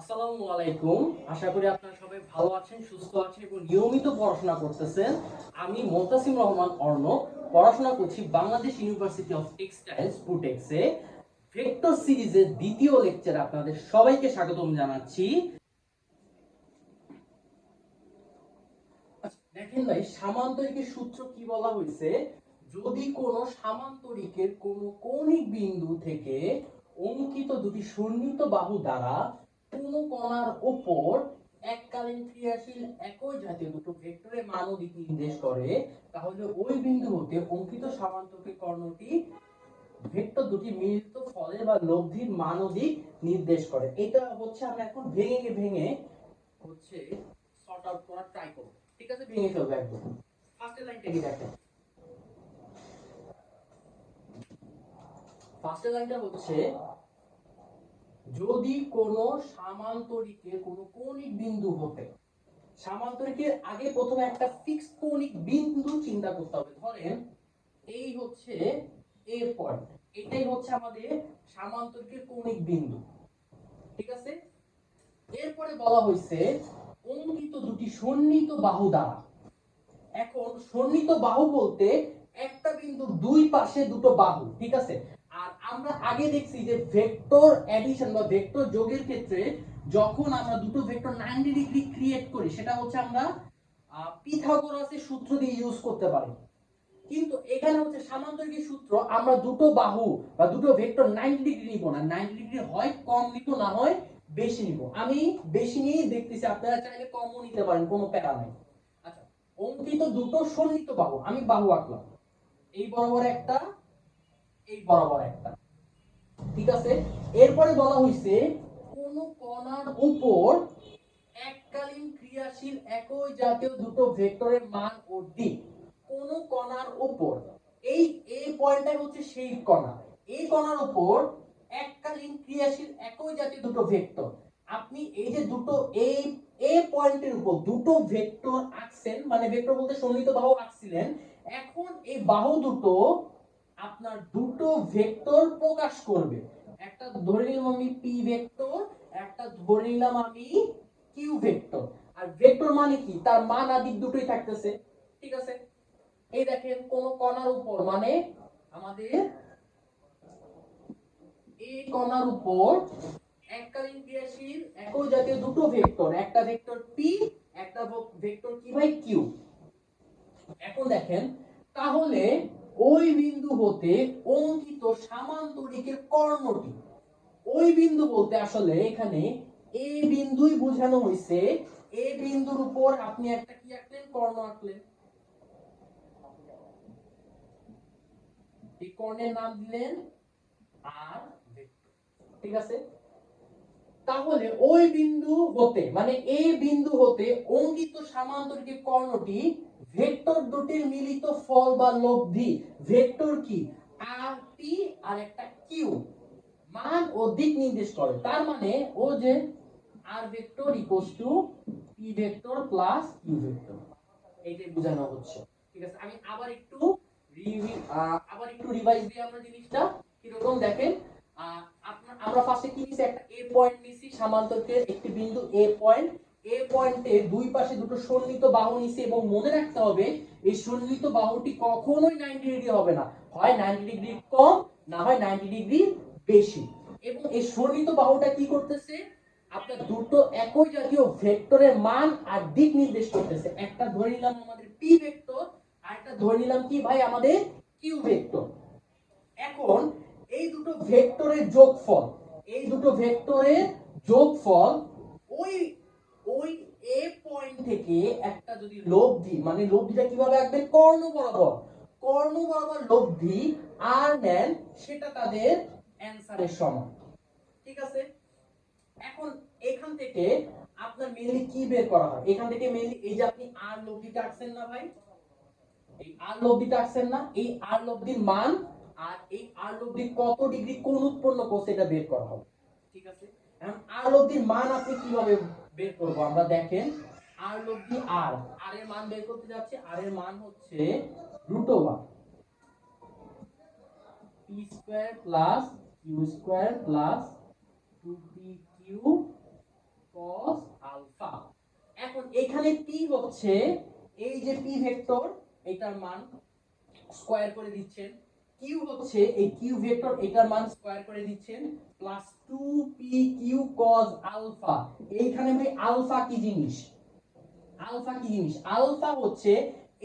আসসালামু আলাইকুম। আশা করি আপনারা সবাই ভালো আছেন, সুস্থ আছেন এবং নিয়মিত পড়াশোনা করতেছেন। আমি মোতাসিম রহমান অর্ণব, পড়াশোনা করছি বাংলাদেশ ইউনিভার্সিটি অফ টেক্সটাইলস বুটেক্সে। ভেক্টর সিরিজের দ্বিতীয় লেকচারে আপনাদের সবাইকে স্বাগতম জানাচ্ছি। আচ্ছা, দেখেন ভাই, সামান্তরিকের সূত্র কি বলা হয়েছে? যদি কোনো সামান্তরিকের কোনো কৌণিক বিন্দু থেকে অঙ্কিত দুটি সন্নিহিত বাহু দ্বারা কোনো কণার উপর এককালীন ক্রিয়াশীল একই জাতীয় দুটো ভেক্টরের মান ও দিক নির্দেশ করে, তাহলে ওই বিন্দু হতে অঙ্কিত সামান্তরিক কর্ণটি ভেক্টর দুটি মিলিত ফলের বা লব্ধির মান ও দিক নির্দেশ করে। এটা হচ্ছে আমরা এখন ভেঙে ভেঙে হচ্ছে সর্ট আউট করার ট্রাই করব। ঠিক আছে, ভেঙে ফেলবো একদম। ফার্স্ট লাইনটা কি দেখেন? ফার্স্ট লাইনটা হচ্ছে, যদি কোনো সামান্তরিকের কোনো কৌণিক বিন্দু হতে, সামান্তরিকের আগে প্রথমে একটা ফিক্সড কৌণিক বিন্দু চিন্তা করতে হবে। ধরেন এই হচ্ছে এ পয়েন্ট, এটাই হচ্ছে আমাদের সামান্তরিকের কৌণিক বিন্দু। ঠিক আছে, এরপরে বলা হয়েছে অঙ্কিত দুটি সন্নিহিত বাহু দ্বারা। এখন সন্নিহিত বাহু বলতে একটা বিন্দুর দুই পাশে দুটো বাহু। ঠিক আছে, আর আমরা আগে দেখছি যে ভেক্টর অ্যাডিশন বা ভেক্টর যোগের ক্ষেত্রে যখন আমরা দুটো ভেক্টর 90 ডিগ্রি ক্রিয়েট করি, সেটা হচ্ছে আমরা পিথাগোরাসের সূত্র দিয়ে ইউজ করতে পারি। কিন্তু এখানে হচ্ছে সামান্তরিকের সূত্র, আমরা দুটো বাহু বা দুটো ভেক্টর 90 ডিগ্রি নিব না, 90 ডিগ্রি হয় কম নিব, না হয় বেশি নিব। আমি বেশি নিয়েই দেখতেছি, আপনারা চাইলে কমও নিতে পারেন, কোনো প্যারা নাই। আচ্ছা, অঙ্কিত দুটো সন্নিহিত বাহু, আমি বাহু আঁকলাম, এই বরাবর একটা, এই বরাবর একটা। ঠিক আছে, এরপরে বলা হয়েছে কোন কণার উপর এককালীন ক্রিয়াশীল একই জাতীয় দুটো ভেক্টরের মান ও দিক। কোন কণার উপর, এই এ পয়েন্টটাই হচ্ছে সেই কণা, এই কণার উপর এককালীন ক্রিয়াশীল একই জাতীয় দুটো ভেক্টর। আপনি এই যে দুটো এই এ পয়েন্টের উপর দুটো ভেক্টর আঁকছেন, মানে ভেক্টর বলতে সন্নিহিত বাহু আঁকছিলেন। এখন এই বাহু দুটো আপনার দুটো ভেক্টর প্রকাশ করবে। একটা ধরে নিলাম আমি পি ভেক্টর, একটা ধরে নিলাম আমি কিউ ভেক্টর। আর ভেক্টর মানে কি, তার মান আর দিক দুটোই থাকতেছে। ঠিক আছে, এই দেখেন কোন কণার উপর, মানে আমাদের এই কণার উপর এককালীন ক্রিয়াশীল একই জাতীয় দুটো ভেক্টর, একটা ভেক্টর পি, একটা ভেক্টর কি ভাই কিউ। এখন দেখেন, তাহলে ওই বিন্দু হতে অঙ্কিত সামান্তরিকের কর্ণটি, ওই বিন্দু বলতে আসলে এখানে এ বিন্দুই বোঝানো হয়েছে। এ বিন্দুর উপর আপনি একটা কি আঁকলেন, কর্ণ আঁকলেন, এই কর্ণের নাম দিলেন আর ভেক্টর। ঠিক আছে, তাহলে ওই বিন্দু হতে, মানে এই বিন্দু হতে অঙ্কিত সামান্তরিকের কর্ণটি ভেক্টর দুটির মিলিত ফল বা লব্ধি। ভেক্টর কি, আর পি আর একটা কিউ, মান ও দিক নির্দেশ করে। তার মানে ও যে R vector equals to P vector plus Q vector, এইটাই বোঝানো হচ্ছে। ঠিক আছে, আমি আবার একটু রিভাইজ দিই আমরা জিনিসটা কিরকম দেখেন। আমরা ফার্স্টে কি নিছি, একটা এ পয়েন্ট নিছি, সামান্তরিকের একটি বিন্দু এ পয়েন্ট। এ পয়েন্টের দুই পাশে দুটো সন্নিহিত বাহু নিছি, এবং মনে রাখতে হবে এই সন্নিহিত বাহুটি কখনোই 90 ডিগ্রি হবে না, হয় 90 ডিগ্রি কম, না হয় 90 ডিগ্রি বেশি। এবং এই সন্নিহিত বাহুটা কি করতেছে, আপনার দুটো একই জাতীয় ভেক্টরের মান আর দিক নির্দেশ করতেছে। একটা ধরে নিলাম আমাদের পি ভেক্টর, আর একটা ধরে নিলাম কি ভাই আমাদের কিউ ভেক্টর। এখন এই দুটো ভেক্টরের যোগফল, এই দুটো ভেক্টরের যোগফল ওই ওই এ পয়েন্ট থেকে একটা যদি লব্ধি, মানে লব্ধিটা কিভাবে আঁকবেন, কর্ণ বরাবর, কর্ণ বরাবর লব্ধি আর নেন, সেটা তাদের অ্যানসারের সমান। ঠিক আছে, এখন এখান থেকে আপনার মেইনলি কি বের করা হয়, এখান থেকে মেইনলি এই যে আপনি আর লব্ধিটা আঁকছেন না ভাই, এই আর লব্ধিটা আঁকছেন না, এই আর লব্ধির মান আর এই আর লব্ধি কত ডিগ্রি কোণ উৎপন্ন করছে এটা বের করা হবে। ঠিক আছে, এখন আর লব্ধির মান আপনি কিভাবে বের করব, আমরা দেখেন আর লব্ধি আর, আর এর মান বের করতে যাচ্ছি। আর এর মান হচ্ছে √1 p square plus Q square plus 2pq cos alpha. এখন এখানে p হচ্ছে এই যে p ভেক্টর, এটার মান স্কয়ার করে দিচ্ছেন। q হচ্ছে এই q ভেক্টর, এটার মান স্কয়ার করে দিচ্ছেন, প্লাস 2pq cos আলফা। এইখানে ভাই আলফা কি জিনিস? আলফা কি জিনিস? আলফা হচ্ছে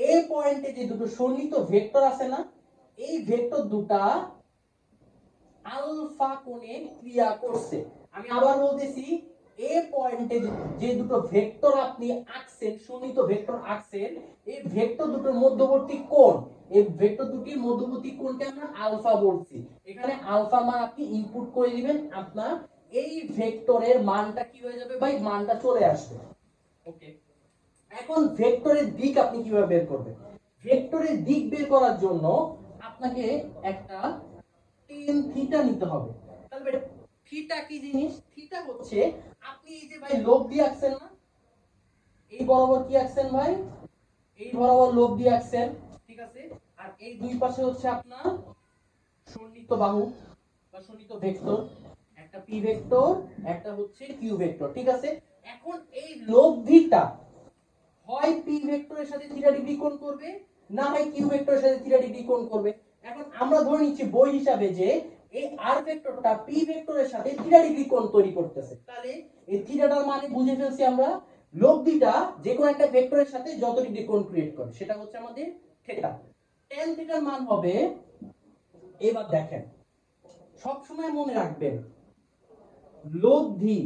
এই পয়েন্টে যে দুটো সন্নিহিত ভেক্টর আছে না, এই ভেক্টর দুটা আলফা কোণে ক্রিয়া করছে। আমি আবার বলতেছি, এ পয়েন্টে যে দুটো ভেক্টর আপনি আঁকছেন, সন্নিহিত ভেক্টর আঁকছেন, এই ভেক্টর দুটোর মধ্যবর্তী কোণ, এই ভেক্টর দুটির মধ্যবর্তী কোণকে আমরা আলফা বলছি। এখানে আলফা মান আপনি ইনপুট করে দিবেন, আপনার এই ভেক্টরের মানটা কি হয়ে যাবে ভাই? মানটা চলে আসবে। ওকে, এখন ভেক্টরের দিক আপনি কিভাবে বের করবেন? ভেক্টরের দিক বের করার জন্য আপনাকে একটা টেন থিটা নিতে হবে। তাহলে থিটা কি জিনিস? থিটা হচ্ছে, আপনি এই যে ভাই লোব দিয়ে আঁকছেন না, এই বরাবর কি আঁকছেন ভাই? এই বরাবর লোব দিয়ে আঁকছেন, ঠিক আছে? আর এই দুই পাশে হচ্ছে আপনার সন্নিহিত বাহু বা সন্নিহিত ভেক্টর, একটা পি ভেক্টর, একটা হচ্ছে কিউ ভেক্টর, ঠিক আছে? এখন এই লব্ধিটা হয় পি ভেক্টরের সাথে থিটা ডিগ্রি কোণ করবে, না হয় কিউ ভেক্টরের সাথে থিটা ডিগ্রি কোণ করবে। এখন আমরা ধরে নিচ্ছি বই হিসাবে যে এই আর ভেক্টরটা পি ভেক্টরের সাথে থিটা ডিগ্রি কোণ তৈরি করতেছে। তাহলে এই থিটাটার মানে বুঝে ফেলছি আমরা, লব্ধিটা যে কোনো একটা ভেক্টরের সাথে যত ডিগ্রি কোণ ক্রিয়েট করে সেটা হচ্ছে আমাদের থিটা। tan থিটার মান হবে, এবার দেখেন, সব সময় মনে রাখবেন, লব্ধি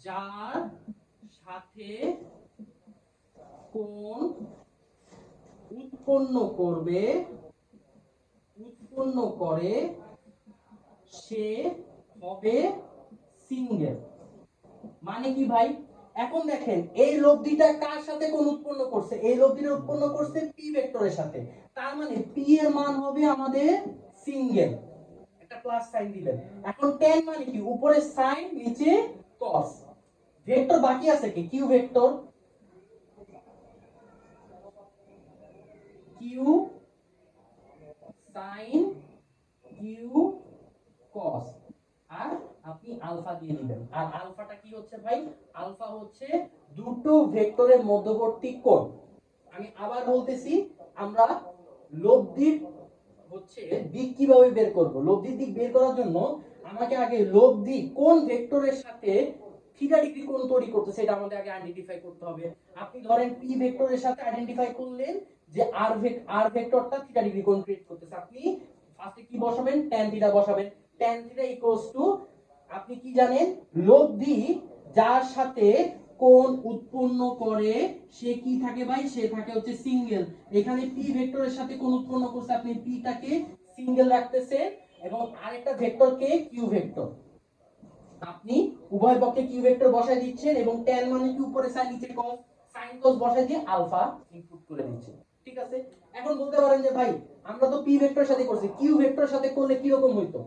যার সাথে কোণ উৎপন্ন করে সে হবে সিঙ্গেল। মানে কি ভাই? এখন দেখেন, এই লব্ধিটা কার সাথে কোণ উৎপন্ন করছে? এই লব্ধিটা উৎপন্ন করছে পি ভেক্টরের সাথে, তার মানে পি এর মান হবে আমাদের সিঙ্গেল, একটা প্লাস সাইন দিবেন। এখন tan মানে কি? উপরে সাইন, নিচে cos। ভেক্টর বাকি আছে কি? Q vector, q sine, q cos, আর আপনি আলফা দিয়ে দিবেন। আর আলফাটা কি হচ্ছে ভাই? আলফা হচ্ছে দুটো ভেক্টরের মধ্যবর্তী কোণ। আমি আবার বলতেছি, আমরা লব্ধির হচ্ছে দিক কিভাবে বের করব? লব্ধির দিক বের করার জন্য আমাকে আগে লব্ধি কোন ভেক্টরের সাথে থিটা ডিগ্রি কোণ তৈরি করতেছে এটা আমাদের আগে আইডেন্টিফাই করতে হবে। আপনি ধরেন পি ভেক্টরের সাথে আইডেন্টিফাই করলেন যে আর ভেক্টরটা থিটা ডিগ্রি কোণ ক্রিয়েট করতেছে, আপনি ফার্স্টে কি বসাবেন? tan থিটা বসাবেন। tan থিটা ইকুয়ালস টু, আপনি কি জানেন? লব্ধি যার সাথে কোণ উৎপন্ন করে সে কি থাকে ভাই? সে থাকে হচ্ছে সিঙ্গেল। এখানে পি ভেক্টরের সাথে কোণ উৎপন্ন করছে, আপনি পি টাকে সিঙ্গেল রাখতেছেন এবং আরেকটা ভেক্টরকে কিউ ভেক্টর, আপনি উভয় পক্ষে কিউ ভেক্টর বসায় দিচ্ছেন এবং tan মানে কি? উপরে সাইন, নিচে cos, sin cos বসায় দিয়ে আলফা ইনপুট করে দিচ্ছেন, ঠিক আছে? এখন বলতে পারেন যে ভাই আমরা তো পি ভেক্টরের সাথে করছি, কিউ ভেক্টরের সাথে করলে কি রকম হইতো?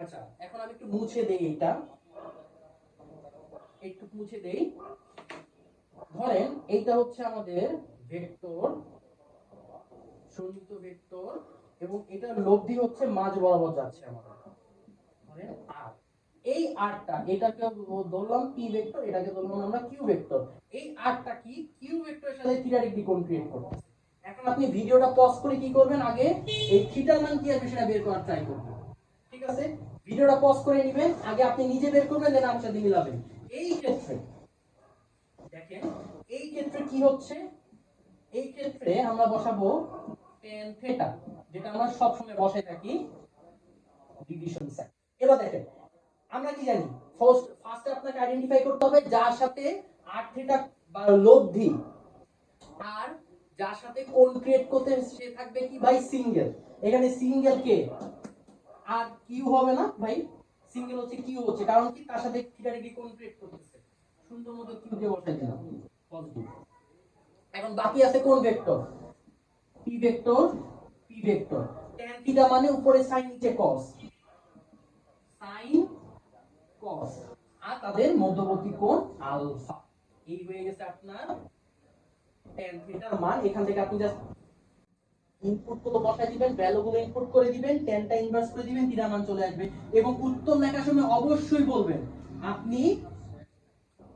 আচ্ছা, এখন আমি একটু মুছে দেই, এটা একটু মুছে দেই। ধরেন এইটা হচ্ছে আমাদের ভেক্টর, সন্নিহিত ভেক্টর, এবং এটার লব্ধি হচ্ছে মাঝ বরাবর যাচ্ছে আমাদের, ধরেন আর। এই আরটা, এটাকে ধরলাম পি ভেক্টর, এটাকে ধরলাম আমরা কিউ ভেক্টর। এই আরটা কি? কিউ ভেক্টরের সাথে থিটা ডিগ্রি কোণ ক্রিয়েট করতেছে। এখন আপনি ভিডিওটা পজ করে কি করবেন? আগে এই থিটার মান কি আছে সেটা বের করার ট্রাই করবেন, ঠিক আছে? ভিডিওটা পজ করে নেবেন, আগে আপনি নিজে বের করবেন, দেন আমার সাথে মিলাবেন। এই ক্ষেত্রে দেখেন, এই ক্ষেত্রে কি হচ্ছে? এই ক্ষেত্রে আমরা বসাবো tan থিটা, যেটা আমরা সব সময় বসাই থাকি ডিভিশন সাইন। এবার দেখেন, আমরা কি জানি? ফার্স্টে আপনাকে আইডেন্টিফাই করতে হবে যার সাথে আর থিটা বা লব্ধি, আর যার সাথে কোণ ক্রিয়েট করতে সে থাকবে কি ভাই? সিঙ্গেল। এখানে সিঙ্গেল কে? আর কিউ হবে না ভাই, সিঙ্গেল হচ্ছে কিউ হচ্ছে, কারণ কি? তার সাথে থিটা ডিগ্রি কোণ ক্রিয়েট করতেছে, সুন্দর মতো কিউ দিয়ে বসাই দিলাম, পজিটিভ। এখন বাকি আছে কোন vector? P vector, P vector. tan theta মানে উপরে sin, নিচে cos, sin cos, আর তাদের মধ্যবর্তী কোণ আলফা। এই হয়ে গেছে আপনার tan থিটার মান। এখান থেকে আপনি জাস্ট ইনপুট গুলো বসাই দিবেন, ভ্যালু গুলো ইনপুট করে দিবেন, টেনটা ইনভার্স করে দিবেন, থিটার মান চলে আসবে। এবং উত্তর লেখার সময় অবশ্যই বলবেন আপনি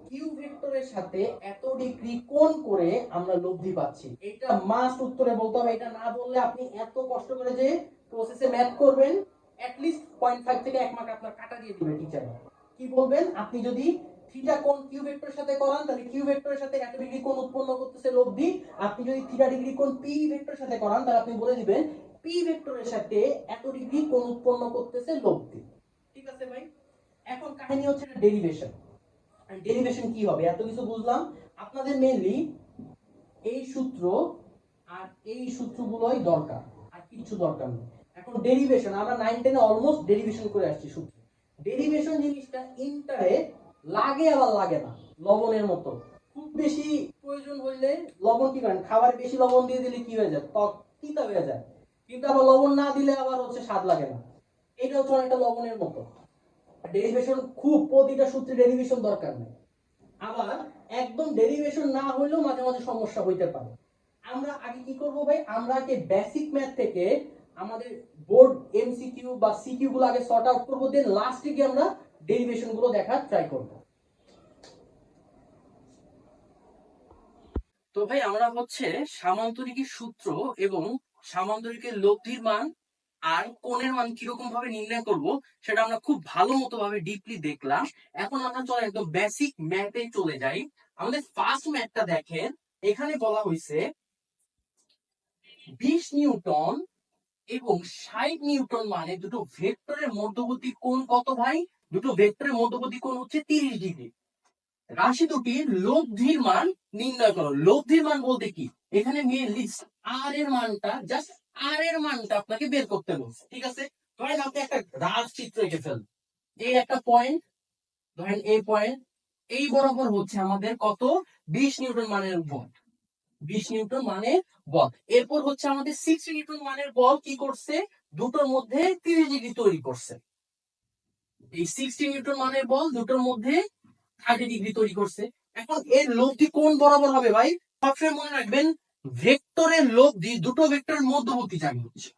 কিউ ভেক্টরের সাথে এত ডিগ্রি কোণ করে আমরা লব্ধি পাচ্ছি। এটা মাস্ট উত্তরে বলতে হবে। এটা না বললে আপনি এত কষ্ট করে যে প্রসেসে ম্যাথ করবেন, অ্যাট লিস্ট 0.5 থেকে 1 মার্ক আপনার কাটা দিয়ে দিবে টিচার। কি বলবেন, আপনি যদি থিটা কোণ কিউ ভেক্টরের সাথে করান তাহলে কিউ ভেক্টরের সাথে এত ডিগ্রি কোণ উৎপন্ন করতেছে লব্ধি। আপনি যদি থিটা ডিগ্রি কোণ পি ভেক্টরের সাথে করান তাহলে আপনি বলে দিবেন পি ভেক্টরের সাথে এত ডিগ্রি কোণ উৎপন্ন করতেছে লব্ধি। ঠিক আছে ভাই? এখন কাহিনী হচ্ছে ডেরিভেশন। ডেরিভেশন কি হবে, এত কিছু বুঝলাম। আপনাদের মেইনলি এই সূত্র আর এই সূত্রগুলোই দরকার, আর কিছু দরকার নেই। এখন ডেরিভেশন আমরা 9 10 এ অলমোস্ট ডেরিভেশন করে আসছি সূত্র। ডেরিভেশন জিনিসটা ইন্টারে লাগে আবার লাগে না, লবণের মতো। খুব বেশি প্রয়োজন হইলে লবণ কি করেন, খাবারে বেশি লবণ দিয়ে দিলে কি হয়ে যায়, ত্বক তিতা হয়ে যায়। কিন্তু আবার লবণ না দিলে আবার হচ্ছে স্বাদ লাগে না। এটা হচ্ছে অনেকটা লবণের মতো। ডেরিভেশন খুব প্রতিটা সূত্রে ডেরিভেশন দরকার নেই। আবার একদম ডেরিভেশন না হইলেও মাঝে মাঝে সমস্যা হইতে পারে। আমরা আগে কি করব ভাই, আমরা আগে বেসিক ম্যাথ থেকে আমাদের বোর্ড এমসিকিউ বা সিকিউ গুলো আগে সর্ট আউট করব, দেন লাস্টে গিয়ে আমরা ডেরিভেশন গুলো দেখার ট্রাই করব। তো ভাই আমরা হচ্ছে সামান্তরিকের সূত্র এবং সামান্তরিকের লব্ধির মান আর কোণের মান কিরকম ভাবে নির্ণয় করব সেটা আমরা খুব ভালো মতো ভাবে ডিপলি দেখলাম। এখন আমরা চলে একদম বেসিক ম্যাথে চলে যাই। আমাদের ফার্স্ট ম্যাথটা দেখেন, এখানে বলা হয়েছে 20 নিউটন এবং 60 নিউটন মানে দুটো ভেক্টরের মধ্যবর্তী কোণ কত ভাই? দুটো ভেক্টরের মধ্যবর্তী কোণ হচ্ছে 30 ডিগ্রি। রাশি দুটির লব্ধির মান নির্ণয় করো। লব্ধির মান বলতে কি, এখানে মেইনলি আর এর মানটা, জাস্ট আর এর মানটা আপনাকে বের করতে বলছে। ঠিক আছে, ধরেন আপনি একটা রাজ চিত্র এঁকে ফেলেন। এই একটা পয়েন্ট, ধরেন এই পয়েন্ট, এই বরাবর হচ্ছে আমাদের কত, 20 নিউটন মানের বল। 20 নিউটন মানে বল। এরপর হচ্ছে আমাদের 60 নিউটন মানের বল কি করছে, দুটোর মধ্যে 30 ডিগ্রি তৈরি করছে। এই 60 নিউটন মানের বল দুটোর মধ্যে 30 ডিগ্রি তৈরি করছে। এখন এর লব্ধি কোন বরাবর হবে ভাই? সবসময় মনে রাখবেন, ভেক্টরের লব্ধি দুটো ভেক্টরের মধ্যবর্তী জায়গা হচ্ছে,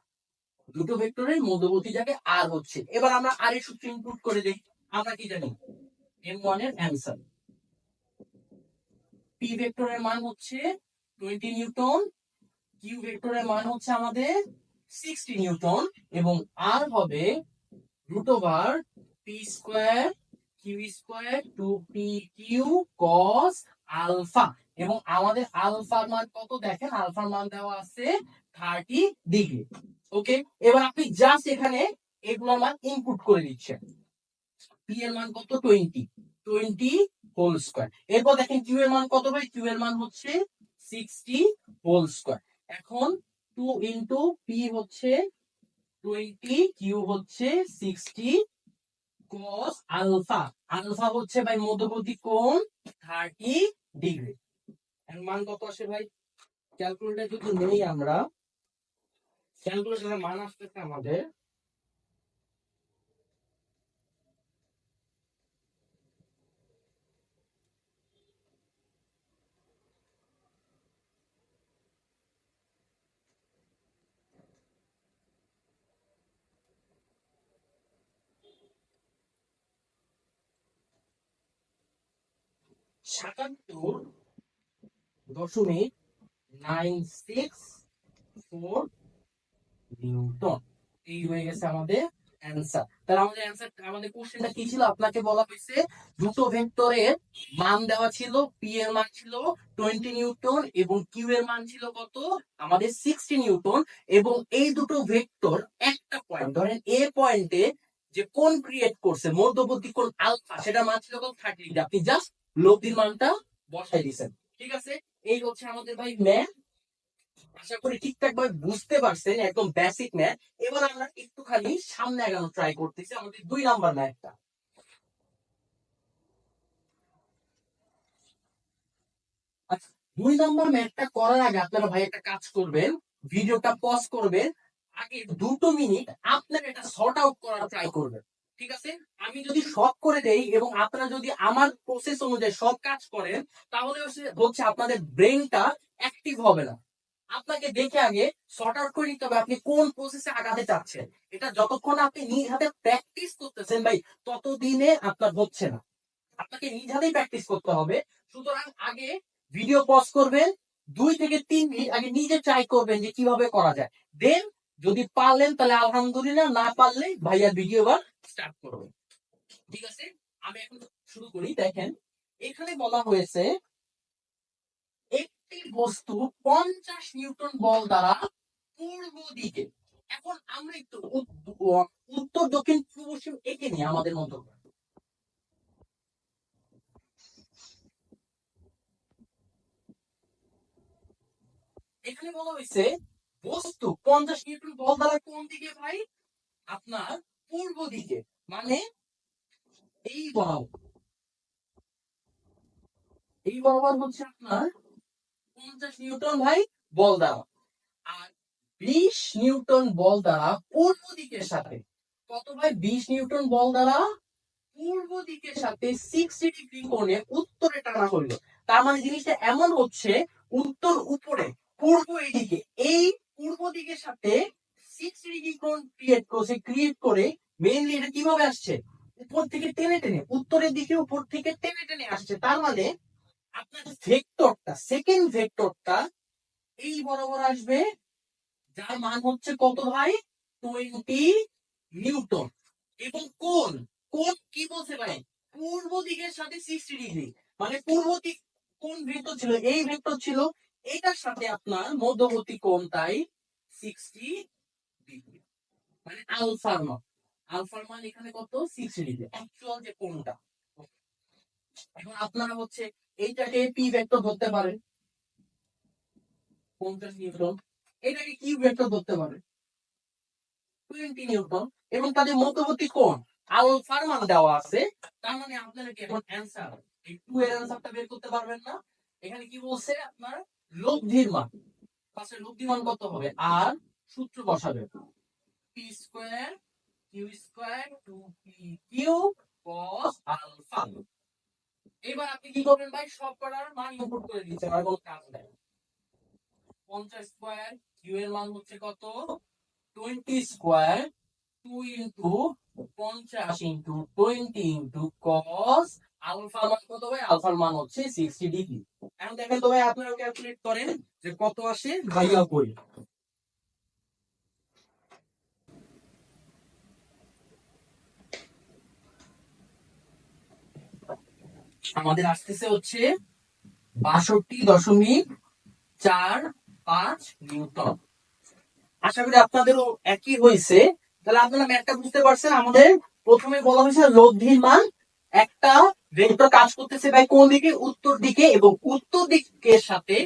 দুটো ভেক্টরের মধ্যবর্তী জায়গায় আর হচ্ছে। এবার আমরা আর এর সূত্র ইনপুট করে দেই। আমরা কি জানি, m1 এর অ্যান্সার, পি ভেক্টরের মান হচ্ছে 20 নিউটন, কিউ ভেক্টরের মান হচ্ছে আমাদের 60 নিউটন, এবং আর হবে root over P square Q square two P Q cos alpha. এবং আমাদের আলফার মান কত দেখেন, আলফার মান দেওয়া আছে 30 ডিগ্রি। ওকে, এবার আপনি জাস্ট এখানে এগুলোর মান ইনপুট করে দিচ্ছেন। পি এর মান কত, 20, 20 হোল স্কয়ার। এরপর দেখেন কিউ এর মান কত ভাই, কিউ এর মান হচ্ছে 60 হোল স্কয়ার। এখন 2 ইনটু পি হচ্ছে 20, কিউ হচ্ছে 60 cos আলফা। আলফা হচ্ছে ভাই মধ্যবর্তী কোণ 30 ডিগ্রি। এর মান কত আসে ভাই, ক্যালকুলেটর যদি নেই আমরা, ক্যালকুলেটরের মান আসতেছে আমাদের 77.964 নিউটন। এই হয়ে গেছে আমাদের অ্যান্সার। তাহলে আমাদের অ্যান্সার, আমাদের কোশ্চেনটা কি ছিল, আপনাকে বলা হয়েছে দুটো ভেক্টরের মান দেওয়া ছিল, পি এর মান ছিল 20 নিউটন এবং কিউ এর মান ছিল কত, আমাদের 60 নিউটন। এবং এই দুটো ভেক্টর একটা পয়েন্ট, ধরেন এ পয়েন্টে যে কোণ ক্রিয়েট করছে মধ্যবর্তী কোণ আলফা, সেটা মান ছিল কত, 30 ডিগ্রি। আপনি জাস্ট লব্ধির মানটা বসাই দিয়েছেন। ঠিক আছে, এই হচ্ছে আমাদের ভাই ম্যাথ। আশা করি ঠিকঠাক ভাবে বুঝতে পারছেন, একদম বেসিক ম্যাথ। এবার আমরা একটুখানি সামনে আগানো ট্রাই করতেছি আমাদের 2 নাম্বার ম্যাথটা। আচ্ছা, 2 নাম্বার ম্যাথটা করার আগে আপনারা ভাই একটা কাজ করবেন, ভিডিওটা পজ করবেন, আগে 2 মিনিট আপনারা এটা সর্ট আউট করার ট্রাই করবেন। ঠিক আছে, আমি যদি সব করে দেই এবং আপনারা যদি আমার প্রসেস অনুযায়ী সব কাজ করেন, তাহলে হচ্ছে আপনাদের ব্রেনটা অ্যাক্টিভ হবে না। আপনাকে দেখে আগে সর্ট আউট করে নিতে হবে আপনি কোন প্রসেসে আগাতে চাচ্ছেন। এটা যতক্ষণ আপনি নিজ হাতে প্র্যাকটিস করতেছেন ভাই, ততদিনে আপনার হচ্ছে না। আপনাকে নিজ হাতেই প্র্যাকটিস করতে হবে। সুতরাং আগে ভিডিও পজ করবেন, 2 থেকে 3 মিনিট আগে নিজে ট্রাই করবেন যে কিভাবে করা যায়। দেন যদি পারলেন তাহলে আলহামদুলিল্লাহ, না পারলে ভাইয়ার ভিডিও এবার স্টার্ট করবেন। ঠিক আছে, আমি এখন শুরু করি। দেখেন এখানে বলা হয়েছে একটি বস্তু 50 নিউটন বল দ্বারা পূর্ব দিকে। এখন আমরা একটু উত্তর দক্ষিণ পূর্ব পশ্চিম এঁকে নিই আমাদের মতো। এখানে বলা হয়েছে বস্তু 50 নিউটন বল দ্বারা কোন দিকে ভাই? আপনার পূর্ব দিকে, মানে এই বরাবর। এই বরাবর হচ্ছে আপনার 50 নিউটন ভাই বল দ্বারা। আর 20 নিউটন বল দ্বারা পূর্ব দিকের সাথে কত ভাই? 20 নিউটন বল দ্বারা পূর্ব দিকের সাথে 60 ডিগ্রি কোণে উত্তরে টানা হইলো। তার মানে জিনিসটা এমন হচ্ছে, উত্তর উপরে, পূর্ব এইদিকে, এই পূর্ব দিকের সাথে 60 ডিগ্রি কোণ ক্রিয়েট করছে। ক্রিয়েট করে মেইনলি এটা কিভাবে আসছে? উপর থেকে টেনে টেনে, উত্তরের দিকে উপর থেকে টেনে টেনে আসছে। তার মানে আপনার ভেক্টরটা, সেকেন্ড ভেক্টরটা এই বরাবর আসবে, যার মান হচ্ছে কত ভাই? 20 নিউটন। এবং কোন কোন কি বলছে ভাই? পূর্ব দিকের সাথে 60 ডিগ্রি, মানে পূর্ব দিক কোন ভেক্টর ছিল? এই ভেক্টর ছিল। এটার সাথে আপনার মধ্যবর্তী কোণ, তাই 60 ডিগ্রি, মানে আলফার মান। আলফার মান এখানে কত? 60 ডিগ্রি, অ্যাকচুয়াল যে কোণটা। এখন আপনারা হচ্ছে এইটাকে পি ভেক্টর ধরতে পারেন, 50 নিউটন। এটাকে কিউ ভেক্টর ধরতে পারেন, 20 নিউটন। এবং তাদের মধ্যবর্তী কোণ আলফার মান দেওয়া আছে। তার মানে আপনারা কি এখন অ্যানসার, এই 2 এর অ্যানসারটা বের করতে পারবেন না? এখানে কি বলছে আপনার? লব্ধির মান। পাশে লব্ধির মান কত হবে? আর সূত্র বসাবে, p square q square 2p Q cos alpha. এবার আপনি কি করবেন ভাই? সব করার মান ইনপুট করে দিচ্ছেন, আর কোনো কাজ নেই। 50 স্কয়ার কিউ এর মান হচ্ছে কত? 20 square 2 into 50 into 20 into cos আলফার মান কত ভাই? আলফার মান হচ্ছে 60 ডিগ্রি। এখন দেখেন তো ভাই, আপনারা ক্যালকুলেট করেন যে কত আসে, ভাইয়া করি। আমাদের আসতেছে হচ্ছে 62.45 নিউটন। আশা করি আপনাদেরও একই হয়েছে। তাহলে আপনারা ম্যাথটা বুঝতে পারছেন। আমাদের প্রথমে বলা হয়েছে লব্ধির মান, একটা ভেক্টর কাজ করতেছে ভাই কোন দিকে? উত্তর দিকে, এবং উত্তর দিকের সাথে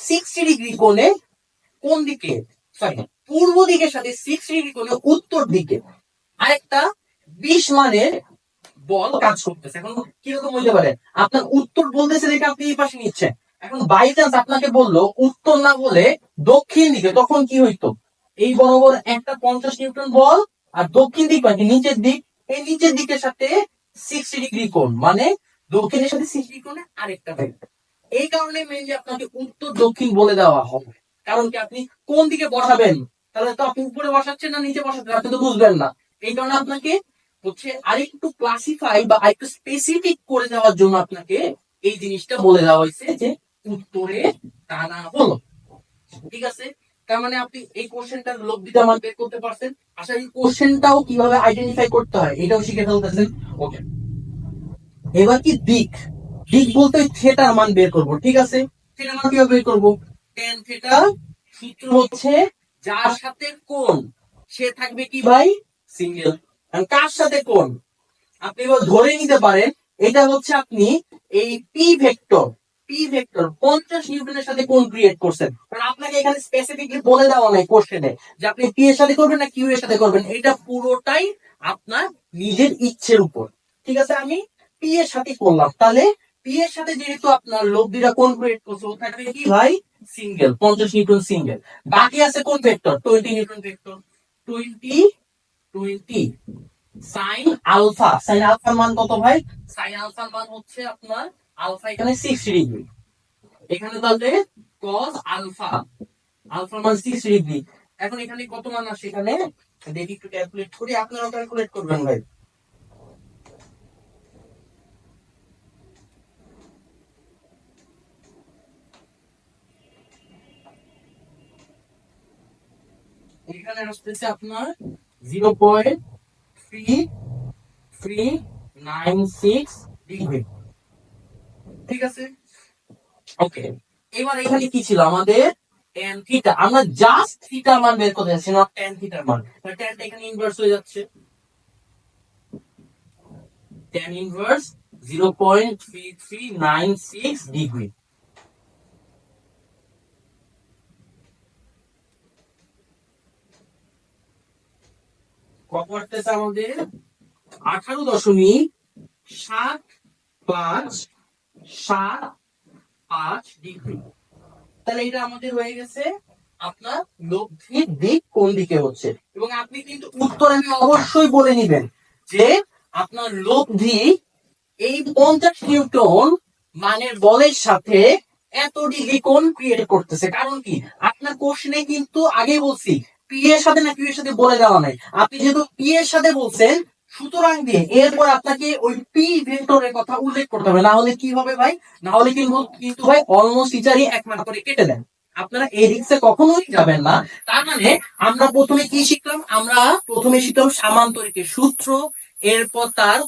60 ডিগ্রি কোণে, কোন দিকে? সরি, পূর্ব দিকের সাথে 60 ডিগ্রি কোণে উত্তর দিকে আরেকটা 20 মানের বল কাজ করতেছে। এখন কিরকম হইতে পারে? আপনার উত্তর বলতেছে দেখে আপনি এই পাশে নিচ্ছেন। এখন বাই চান্স আপনাকে বললো উত্তর না বলে দক্ষিণ দিকে, তখন কি হইতো? এই বরাবর একটা 50 নিউটন বল, আর দক্ষিণ দিক মানে নিচের দিক, এই নিচের দিকের সাথে 60 ডিগ্রি কোণ, মানে দক্ষিণের সাথে 60 ডিগ্রি কোণে আরেকটা ভেক্টর। এই কারণে মেইনলি আপনাকে উত্তর দক্ষিণ বলে দেওয়া হবে। কারণ কি, আপনি কোন দিকে বসাবেন? তাহলে তো আপনি উপরে বসাচ্ছেন না নিচে বসাচ্ছেন, আপনি তো বুঝবেন না। এই কারণে আপনাকে হচ্ছে আরেকটু ক্লাসিফাই বা আরেকটু স্পেসিফিক করে দেওয়ার জন্য আপনাকে এই জিনিসটা বলে দেওয়া হয়েছে যে উত্তরে টানা হলো। ঠিক আছে, তার মানে আপনি এই কোশ্চেনটার লব্ধিটা মান বের করতে পারছেন। আশা করি কোশ্চেনটাও কিভাবে আইডেন্টিফাই করতে হয় এটাও শিখে ফেলতেছেন। ওকে, এবার কি দিক? দিক বলতে থিটার মান বের করব। ঠিক আছে, থিটার মান কিভাবে বের করব? tan থিটা সূত্র হচ্ছে যার সাথে কোণ সে থাকবে কি ভাই? সিঙ্গেল। কার সাথে কোণ? আপনি এবার ধরে নিতে পারেন এটা হচ্ছে আপনি এই পি ভেক্টর, পি ভেক্টর 50 নিউটনের সাথে কোণ ক্রিয়েট করছেন। কারণ আপনাকে এখানে স্পেসিফিকলি বলে দেওয়া নাই কোশ্চেনে যে আপনি পি এর সাথে করবেন না কিউ এর সাথে করবেন। এটা পুরোটাই আপনার নিজের ইচ্ছের উপর। ঠিক আছে, আমি পি এর সাথে করলাম। তাহলে পি এর সাথে যেহেতু আপনার লব্ধিটা কোণ ক্রিয়েট করছে, ও থাকবে কি ভাই? Single, 50 newton single. বাকি আছে কোন vector? 20 newton vector. 20 sine alpha, sine আলফার মান কত ভাই? সাইন আলফার মান হচ্ছে আপনার আলফা এখানে 60 ডিগ্রি, এখানে তাহলে cos আলফা, আলফার মান 60 ডিগ্রি। এখন এখানে কত মান আসে, এখানে দেখি একটু ক্যালকুলেট করি, আপনারাও ক্যালকুলেট করবেন ভাই। এখানে আসতেছে আপনার 0.3396 ডিগ্রি। ঠিক আছে, ওকে। এবার এখানে কি ছিল আমাদের, tan থিটা। আমরা জাস্ট থিটা মান বের করতে যাচ্ছি, না tan থিটার মান। ট্যানটা এখানে ইনভার্স হয়ে যাচ্ছে, tan ইনভার্স 0.3396 ডিগ্রি। কত আসতেছে আমাদের, 18.7575 ডিগ্রি। তাহলে এটা আমাদের হয়ে গেছে আপনার লব্ধির দিক কোন দিকে হচ্ছে। এবং আপনি কিন্তু উত্তরে অবশ্যই বলে নিবেন যে আপনার লব্ধি এই 50 নিউটন মানের বলের সাথে এত ডিগ্রি কোণ ক্রিয়েট করতেছে। কারণ কি, আপনার কোশ্চেনে কিন্তু আগেই বলছি পি এর সাথে না কিউ এর সাথে বলে দেওয়া নাই। আপনি যেহেতু পি এর সাথে বলছেন, সুতরাং দিয়ে এরপর আপনাকে ওই পি ভেক্টরের কথা উল্লেখ করতে হবে, না হলে কি হবে ভাই, না হলে কিন্তু ভাই অলমোস্ট টিচারই 1 মার্ক করে কেটে দেন। আপনারা এই রিক্সে কখনোই যাবেন না। তার মানে আমরা প্রথমে কি শিখলাম, আমরা প্রথমে শিখলাম সামান্তরিকের সূত্র, এরপর তার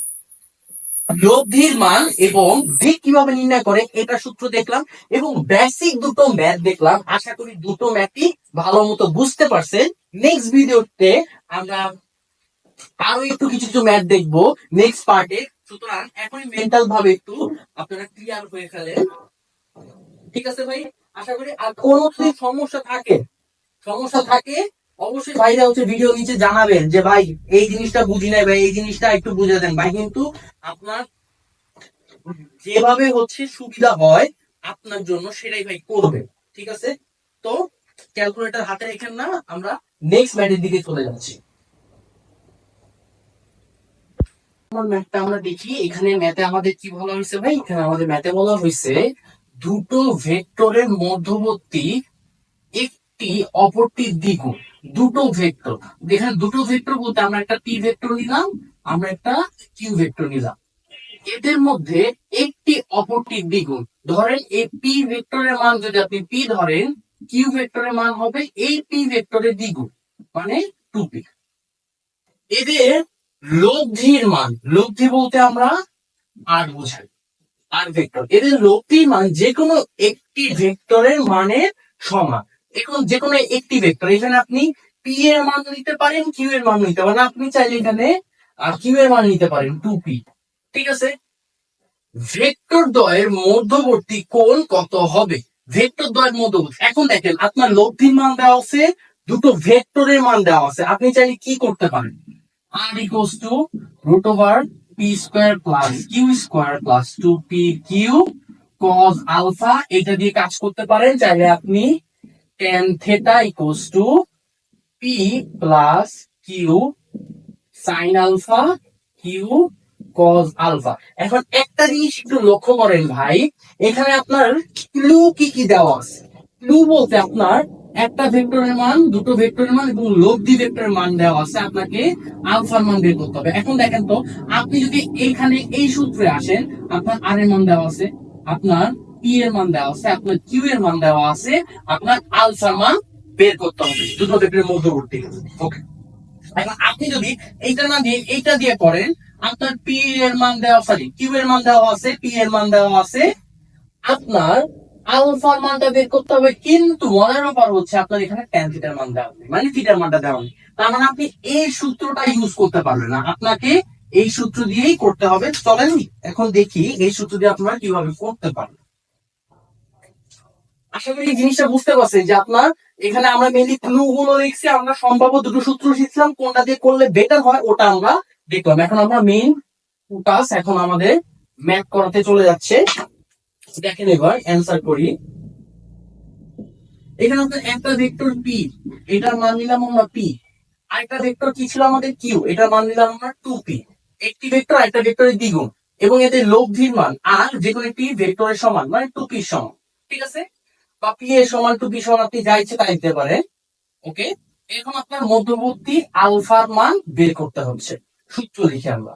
লব্ধির মান এবং দিক কিভাবে নির্ণয় করে এটা সূত্র দেখলাম, এবং বেসিক দুটো ম্যাথ দেখলাম। আশা করি দুটো ম্যাথই ভালো মতো বুঝতে পারছেন। নেক্সট ভিডিওতে আমরা আরো একটু কিছু কিছু ম্যাথ দেখবো নেক্সট পার্টে। সুতরাং এখনই মেন্টাল ভাবে একটু আপনারা ক্লিয়ার হয়ে ফেলেন। ঠিক আছে ভাই, আশা করি। আর কোনো যদি সমস্যা থাকে অবশ্যই ভাইরা ভিডিও নিচে জানাবেন যে ভাই এই জিনিসটা বুঝি নাই, ভাই এই জিনিসটা একটু বুঝে দেন। ভাই কিন্তু আপনার যেভাবে সুবিধা হয় আপনার জন্য সেটাই ভাই করবে। ঠিক আছে, তো ক্যালকুলেটর হাতে রেখেন না, আমরা নেক্সট ম্যাথের দিকে চলে যাচ্ছি। ম্যাথটা আমরা দেখি, এখানে ম্যাথে আমাদের কি বলা হয়েছে ভাই, এখানে আমাদের ম্যাথে বলা হয়েছে দুটো ভেক্টরের মধ্যবর্তী একটি অপরটির দ্বিগুণ। দুটো ভেক্টর, এখানে দুটো ভেক্টর বলতে আমরা একটা পি ভেক্টর নিলাম, আমরা একটা কিউ ভেক্টর নিলাম, এদের মধ্যে একটি অপরটির দ্বিগুণ। ধরেন এই পি ভেক্টরের মান যদি আপনি পি ধরেন, কিউ ভেক্টরের মান হবে এই পি ভেক্টরের দ্বিগুণ, মানে 2p। এদের লব্ধির মান, লব্ধি বলতে আমরা আর বোঝাই, আর ভেক্টর, এদের লব্ধির মান যে কোনো একটি ভেক্টরের মানের সমান। এখন যে কোনো একটি ভেক্টর, এখানে আপনি পি এর মান নিতে পারেন, কিউ এর মান নিতে পারেন, আপনি চাইলে এখানে কিউ এর মান নিতে পারেন 2p। ঠিক আছে, ভেক্টর দ্বয়ের মধ্যবর্তী কোণ কত হবে, ভেক্টর দ্বয়ের মধ্যবর্তী। এখন দেখেন আপনার লব্ধির মান দেওয়া আছে, দুটো ভেক্টরের মান দেওয়া আছে, আপনি চাইলে কি করতে পারেন, r equals to root over p square plus q square plus 2p q cos alpha, এটা দিয়ে কাজ করতে পারেন। চাইলে আপনি tan theta equals to p plus q sin alpha q cos alpha। এখন একটা জিনিস একটু লক্ষ্য করেন ভাই, এখানে আপনার ক্লু কি কি দেওয়া আছে। ক্লু বলতে আপনার একটা ভেক্টরের মান, দুটো ভেক্টরের মান এবং লব্ধি ভেক্টরের মান দেওয়া আছে, আপনাকে আলফার মান বের করতে হবে। এখন দেখেন তো, আপনি যদি এখানে এই সূত্রে আসেন, আপনার আর এর মান দেওয়া আছে, আপনার পি এর মান দেওয়া আছে, আপনার কিউ এর মান দেওয়া আছে, আপনার আলফার মান বের করতে হবে দুটো ভেক্টরের মধ্যবর্তী। ওকে, এখন আপনি যদি এইটা না দিয়ে এইটা দিয়ে করেন, আপনার পি এর মান দেওয়া, সরি কিউ এর মান দেওয়া আছে, পি এর মান দেওয়া আছে, আপনার আলফার মানটা বের করতে হবে। কিন্তু মজার ব্যাপার আপনার এখানে ট্যান থিটার মান দেওয়া নেই, মানে থিটার মানটা দেওয়া নেই। তার মানে আপনি এই সূত্রটা ইউজ করতে পারবেন না, আপনাকে এই সূত্র দিয়েই করতে হবে। চলেন এখন দেখি এই সূত্র দিয়ে আপনারা কিভাবে করতে পারবেন। আশা করি এই জিনিসটা বুঝতে পারছেন যে আপনার এখানে আমরা মেনলি ক্লু গুলো লিখছি, আমরা সম্ভাব্য দুটো সূত্র শিখলাম, কোনটা দিয়ে করলে বেটার হয় ওটা আমরা দেখলাম। এখন আমরা মেইন কাজ, এখন আমাদের ম্যাথ করাতে চলে যাচ্ছে। দেখেন এবার অ্যান্সার করি। এখানে আপনার একটা ভেক্টর পি, এটার মান নিলাম আমরা পি। আরেকটা ভেক্টর কি ছিল আমাদের কিউ, এটার মান নিলাম আমরা 2p। একটি ভেক্টর আরেকটা ভেক্টরের দ্বিগুণ, এবং এদের লব্ধির মান আর যে কোনো একটি ভেক্টরের সমান, মানে 2p সমান। ঠিক আছে, বা পি এ সমান টু পি সমান আপনি যা ইচ্ছে তাই দিতে পারেন। ওকে, এখন আপনার মধ্যবর্তী আলফার মান বের করতে হচ্ছে। সূত্র লিখে আমরা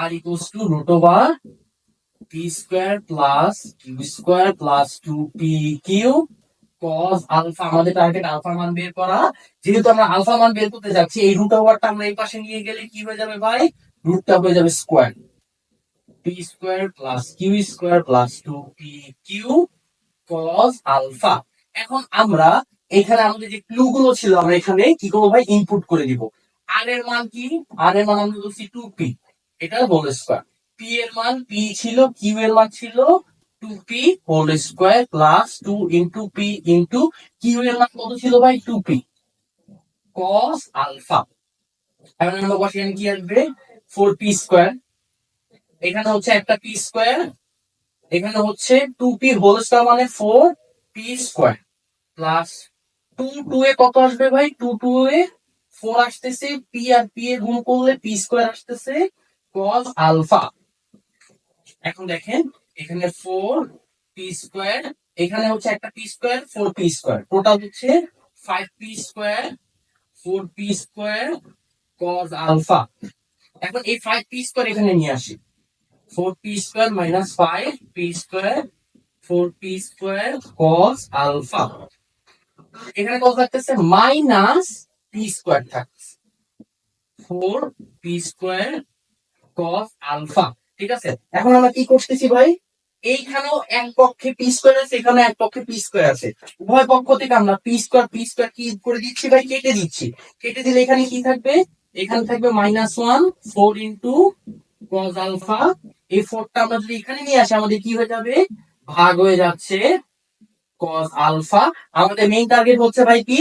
R equals to root over P square plus Q square plus two P Q cos alpha. আমাদের টার্গেট আলফা মান বের করা। যেহেতু আমরা আলফা মান বের করতে যাচ্ছি, এই রুট ওভারটা আমরা এই পাশে নিয়ে গেলে কি হয়ে যাবে ভাই? রুটটা হয়ে যাবে square. P square plus Q square plus two P Q cos alpha. এখন আমরা এখানে আমাদের যে ক্লু গুলো ছিল আমরা এখানে কি করবো ভাই? ইনপুট করে দিব। আর এর মান কি? আর এর মান আমরা বলছি টু পি, এটা হোল স্কোয়ার। পি এর মান পি ছিল, কিউ এর মান ছিল two P whole square plus two into p into q এর মান কত ছিল ভাই? Two p cos alpha. এখন আমরা বসে কি আসবে? ফোর পি স্কোয়ার, এখানে হচ্ছে একটা পি স্কোয়ার, এখানে হচ্ছে টু পি হোল স্কোয়ার মানে four P square plus two two এ কত আসবে ভাই? টু টু এ ফোর আসতেছে, পি আর পি এ গুণ করলে পি স্কোয়ার আসতেছে কস আলফা। এখন দেখেন এখানে ফোর পি স্কোয়ার, এখানে হচ্ছে একটা P square, four P square, total হচ্ছে five P square four P square cos alpha. এখন এই ফাইভ পি স্কোয়ার এখানে নিয়ে আসি, four P square minus five P square four P square cos alpha. এখানে কত থাকতেছে? মাইনাস পি স্কোয়ার থাকতেছে, four P square cos alpha. ঠিক আছে, এখন আমরা কি করতেছি ভাই? এইখানেও এক পক্ষে পি স্কোয়ার আছে, এখানে এক পক্ষে পি স্কোয়ার আছে, উভয় পক্ষ থেকে আমরা পি স্কোয়ার কি করে দিচ্ছি ভাই? কেটে দিচ্ছি। কেটে দিলে এখানে কি থাকবে? এখানে থাকবে minus one four into cos alpha. এই ফোরটা আমরা যদি এখানে নিয়ে আসি আমাদের কি হয়ে যাবে? ভাগ হয়ে যাচ্ছে কস আলফা। আমাদের মেইন টার্গেট হচ্ছে ভাই কি?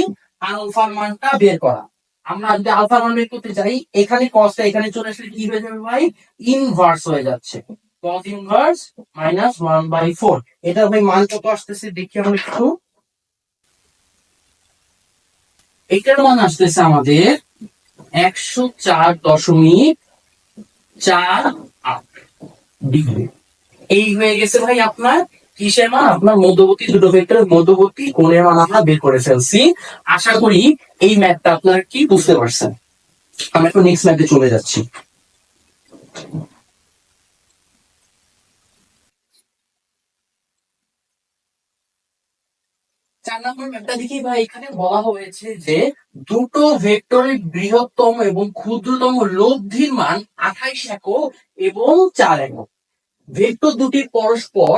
আলফার মানটা বের করা। আমরা যদি আলফার মান বের করতে চাই, এখানে কসটা এখানে চলে আসলে কি হয়ে যাবে ভাই? ইনভার্স হয়ে যাচ্ছে, cos inverse minus one by four. এটা ভাই মান কত আসতেছে দেখি আমরা একটু। এটার মান আসতেছে আমাদের 104.48 ডিগ্রি। এই হয়ে গেছে ভাই আপনার কিসের মান? আপনার মধ্যবর্তী দুটো ভেক্টরের মধ্যবর্তী কোণের মান আমরা বের করে ফেলছি। আশা করি এই ম্যাথটা আপনারা কি বুঝতে পারছেন। আমরা এখন নেক্সট ম্যাথে চলে যাচ্ছি। চার নম্বর ম্যাথটা দেখি ভাই, এখানে বলা হয়েছে যে দুটো ভেক্টরের বৃহত্তম এবং ক্ষুদ্রতম লব্ধির মান 28 একক এবং 4 একক। ভেক্টর দুটি পরস্পর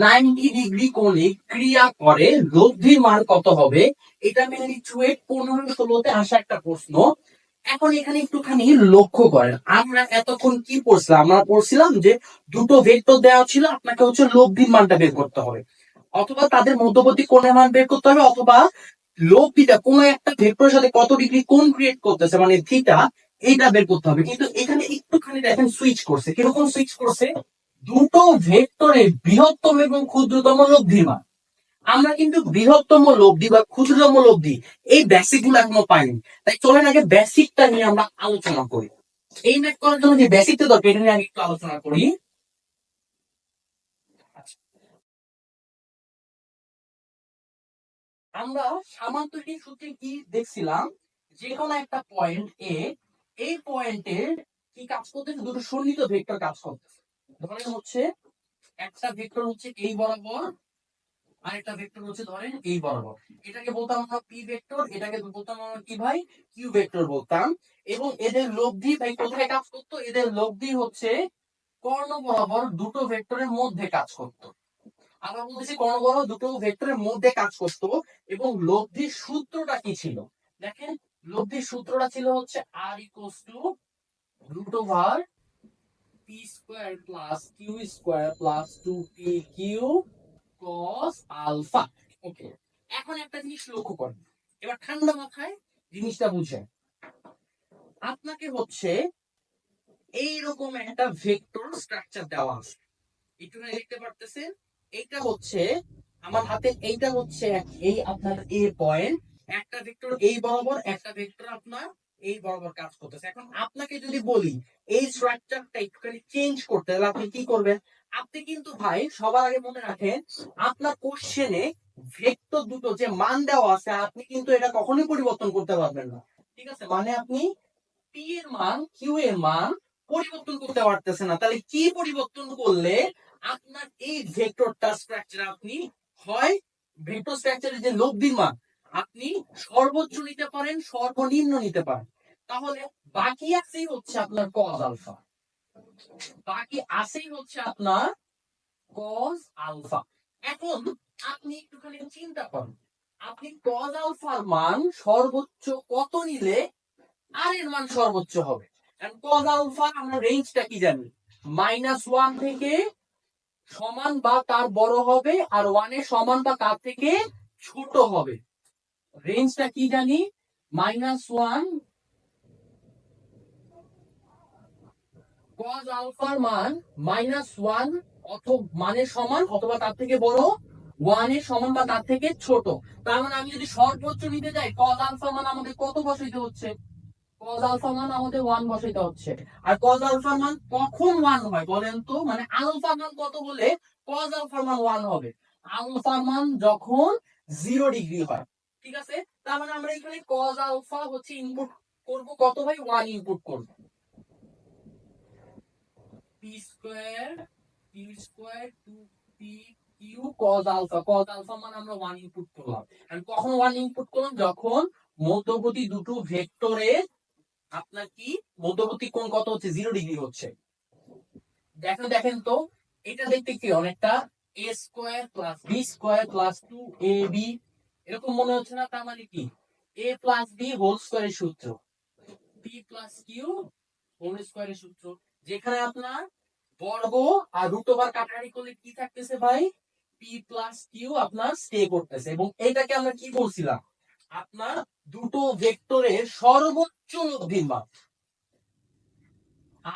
90 ডিগ্রি কোণে ক্রিয়া করে, লব্ধির মান কত হবে? এটা মেনলি চুয়েট 15-16-তে আসা একটা প্রশ্ন। এখন এখানে একটুখানি লক্ষ্য করেন, আমরা এতক্ষণ কি পড়ছিলাম? আমরা পড়ছিলাম যে দুটো ভেক্টর দেওয়া ছিল, আপনাকে হচ্ছে লব্ধির মানটা বের করতে হবে, অথবা তাদের মধ্যবর্তী কোণের মান বের করতে হবে, অথবা লব্ধিটা কোন একটা ভেক্টরের সাথে কত ডিগ্রি কোণ ক্রিয়েট করতেছে মানে থিটা, এইটা বের করতে হবে। কিন্তু এখানে একটুখানি দেখেন সুইচ করছে। কিরকম সুইচ করছে? দুটো ভেক্টরের বৃহত্তম এবং ক্ষুদ্রতম লব্ধির মান। আমরা কিন্তু বৃহত্তম লব্ধি বা ক্ষুদ্রতম লব্ধি এই বেসিক গুলো এখনো পাইনি। তাই চলেন আগে বেসিকটা নিয়ে আমরা আলোচনা করি। এই ম্যাথ করার জন্য যে বেসিকটা দরকার এটা নিয়ে আগে একটু আলোচনা করি। আচ্ছা, আমরা সামান্তরিক সূত্রে কি দেখছিলাম? যে কোনো একটা পয়েন্ট এ, এই পয়েন্টের কি কাজ করতেছে? দুটো সন্নিহিত ভেক্টর কাজ করতেছে। ধরেন হচ্ছে একটা ভেক্টর হচ্ছে এই বরাবর, আরেকটা ভেক্টর হচ্ছে ধরেন এই বরাবর। এটাকে বলতাম আমরা পি ভেক্টর, এটাকে বলতাম আমরা কি ভাই? কিউ ভেক্টর বলতাম। এবং এদের লব্ধি ভাই কোথায় কাজ করতো? এদের লব্ধি হচ্ছে কর্ণ বরাবর দুটো ভেক্টরের মধ্যে কাজ করতো। আমরা বলতেছি কর্ণ বরাবর দুটো ভেক্টরের মধ্যে কাজ করতো। এবং লব্ধির সূত্রটা কি ছিল? দেখেন, লব্ধির সূত্রটা ছিল হচ্ছে R equals to root over P square plus Q square plus two P Q cos alpha. Okay, এখন একটা জিনিস লক্ষ্য করেন, এবার ঠান্ডা মাথায় জিনিসটা বুঝেন। আপনাকে হচ্ছে এইরকম একটা ভেক্টর স্ট্রাকচার দেওয়া আছে, একটু দেখতে পারতেছেন? এইটা হচ্ছে আমার হাতে, এইটা হচ্ছে এই আপনার এ পয়েন্ট, একটা ভেক্টর এই বরাবর, একটা ভেক্টর আপনার এই বরাবর কাজ করতেছে। এখন আপনাকে যদি বলি এই স্ট্রাকচারটা একটুখানি চেঞ্জ করতে, তাহলে আপনি কি করবেন? আপনি কিন্তু ভাই সবার আগে মনে রাখেন, আপনার কোশ্চেনে ভেক্টর দুটো যে মান দেওয়া আছে আপনি কিন্তু এটা কখনোই পরিবর্তন করতে পারবেন না, ঠিক আছে? মানে আপনি পি এর মান কিউ এর মান পরিবর্তন করতে পারতেছেন না। তাহলে কি পরিবর্তন করলে আপনার এই ভেক্টরটা স্ট্রাকচার আপনি হয় ভেক্টর স্ট্রাকচারের যে লব্ধির মান আপনি সর্বোচ্চ নিতে পারেন, সর্বনিম্ন নিতে পারেন। তাহলে বাকি আছেই হচ্ছে আপনার কজ আলফা, বাকি আছেই হচ্ছে আপনার কজ আলফা। এখন আপনি একটুখানি চিন্তা করেন, আপনি কজ আলফার মান সর্বোচ্চ কত নিলে আর এর মান সর্বোচ্চ হবে? কজ আলফা আমরা রেঞ্জটা কি জানি, -1 থেকে সমান বা তার বড় হবে আর 1 এর সমান বা তার থেকে ছোট হবে। রেঞ্জটা কি জানি, -1 কজ আলফার মান -1 অথবা মানের সমান অথবা তার থেকে বড়, 1 এর সমান বা তার থেকে ছোট। তার মানে আমি যদি সর্বোচ্চ নিতে যাই কজ আলফা মান আমাদের কত বসাইতে হচ্ছে, কজ আলফা মান আমাদের 1 বসাইতে হচ্ছে। আর কজ আলফার মান কখন 1 হয় বলেন তো, মানে আলফার মান কত হলে কজ আলফার মান 1 হবে? আলফার মান যখন 0 ডিগ্রি হয়, ঠিক আছে? তার মানে আমরা এখানে কজ আলফা হচ্ছে ইনপুট করব কত ভাই, 1 ইনপুট করব। P square q square 2p q cos alpha, cos alpha মানে আমরা 1 ইনপুট করলাম। আর কখন 1 ইনপুট করলাম, যখন মধ্যবর্তী দুটো ভেক্টরের আপনার কি মধ্যবর্তী কোণ কত হচ্ছে, 0 ডিগ্রি হচ্ছে। দেখেন দেখেন তো, এটা দেখতে কি অনেকটা a square plus b square plus 2ab এরকম মনে হচ্ছে না? তার মানে কি a প্লাস b হোল স্কয়ারের সূত্র, p প্লাস কিউ হোল স্কয়ারের সূত্র, যেখানে আপনার বর্গ আর রুট ওভার কাটাকাটি করলে কি থাকতেছে ভাই, p প্লাস কিউ আপনার স্টে করতেছে। এবং এটাকে আমরা কি বলছিলাম, আপনার দুটো ভেক্টরের সর্বোচ্চ লব্ধির মান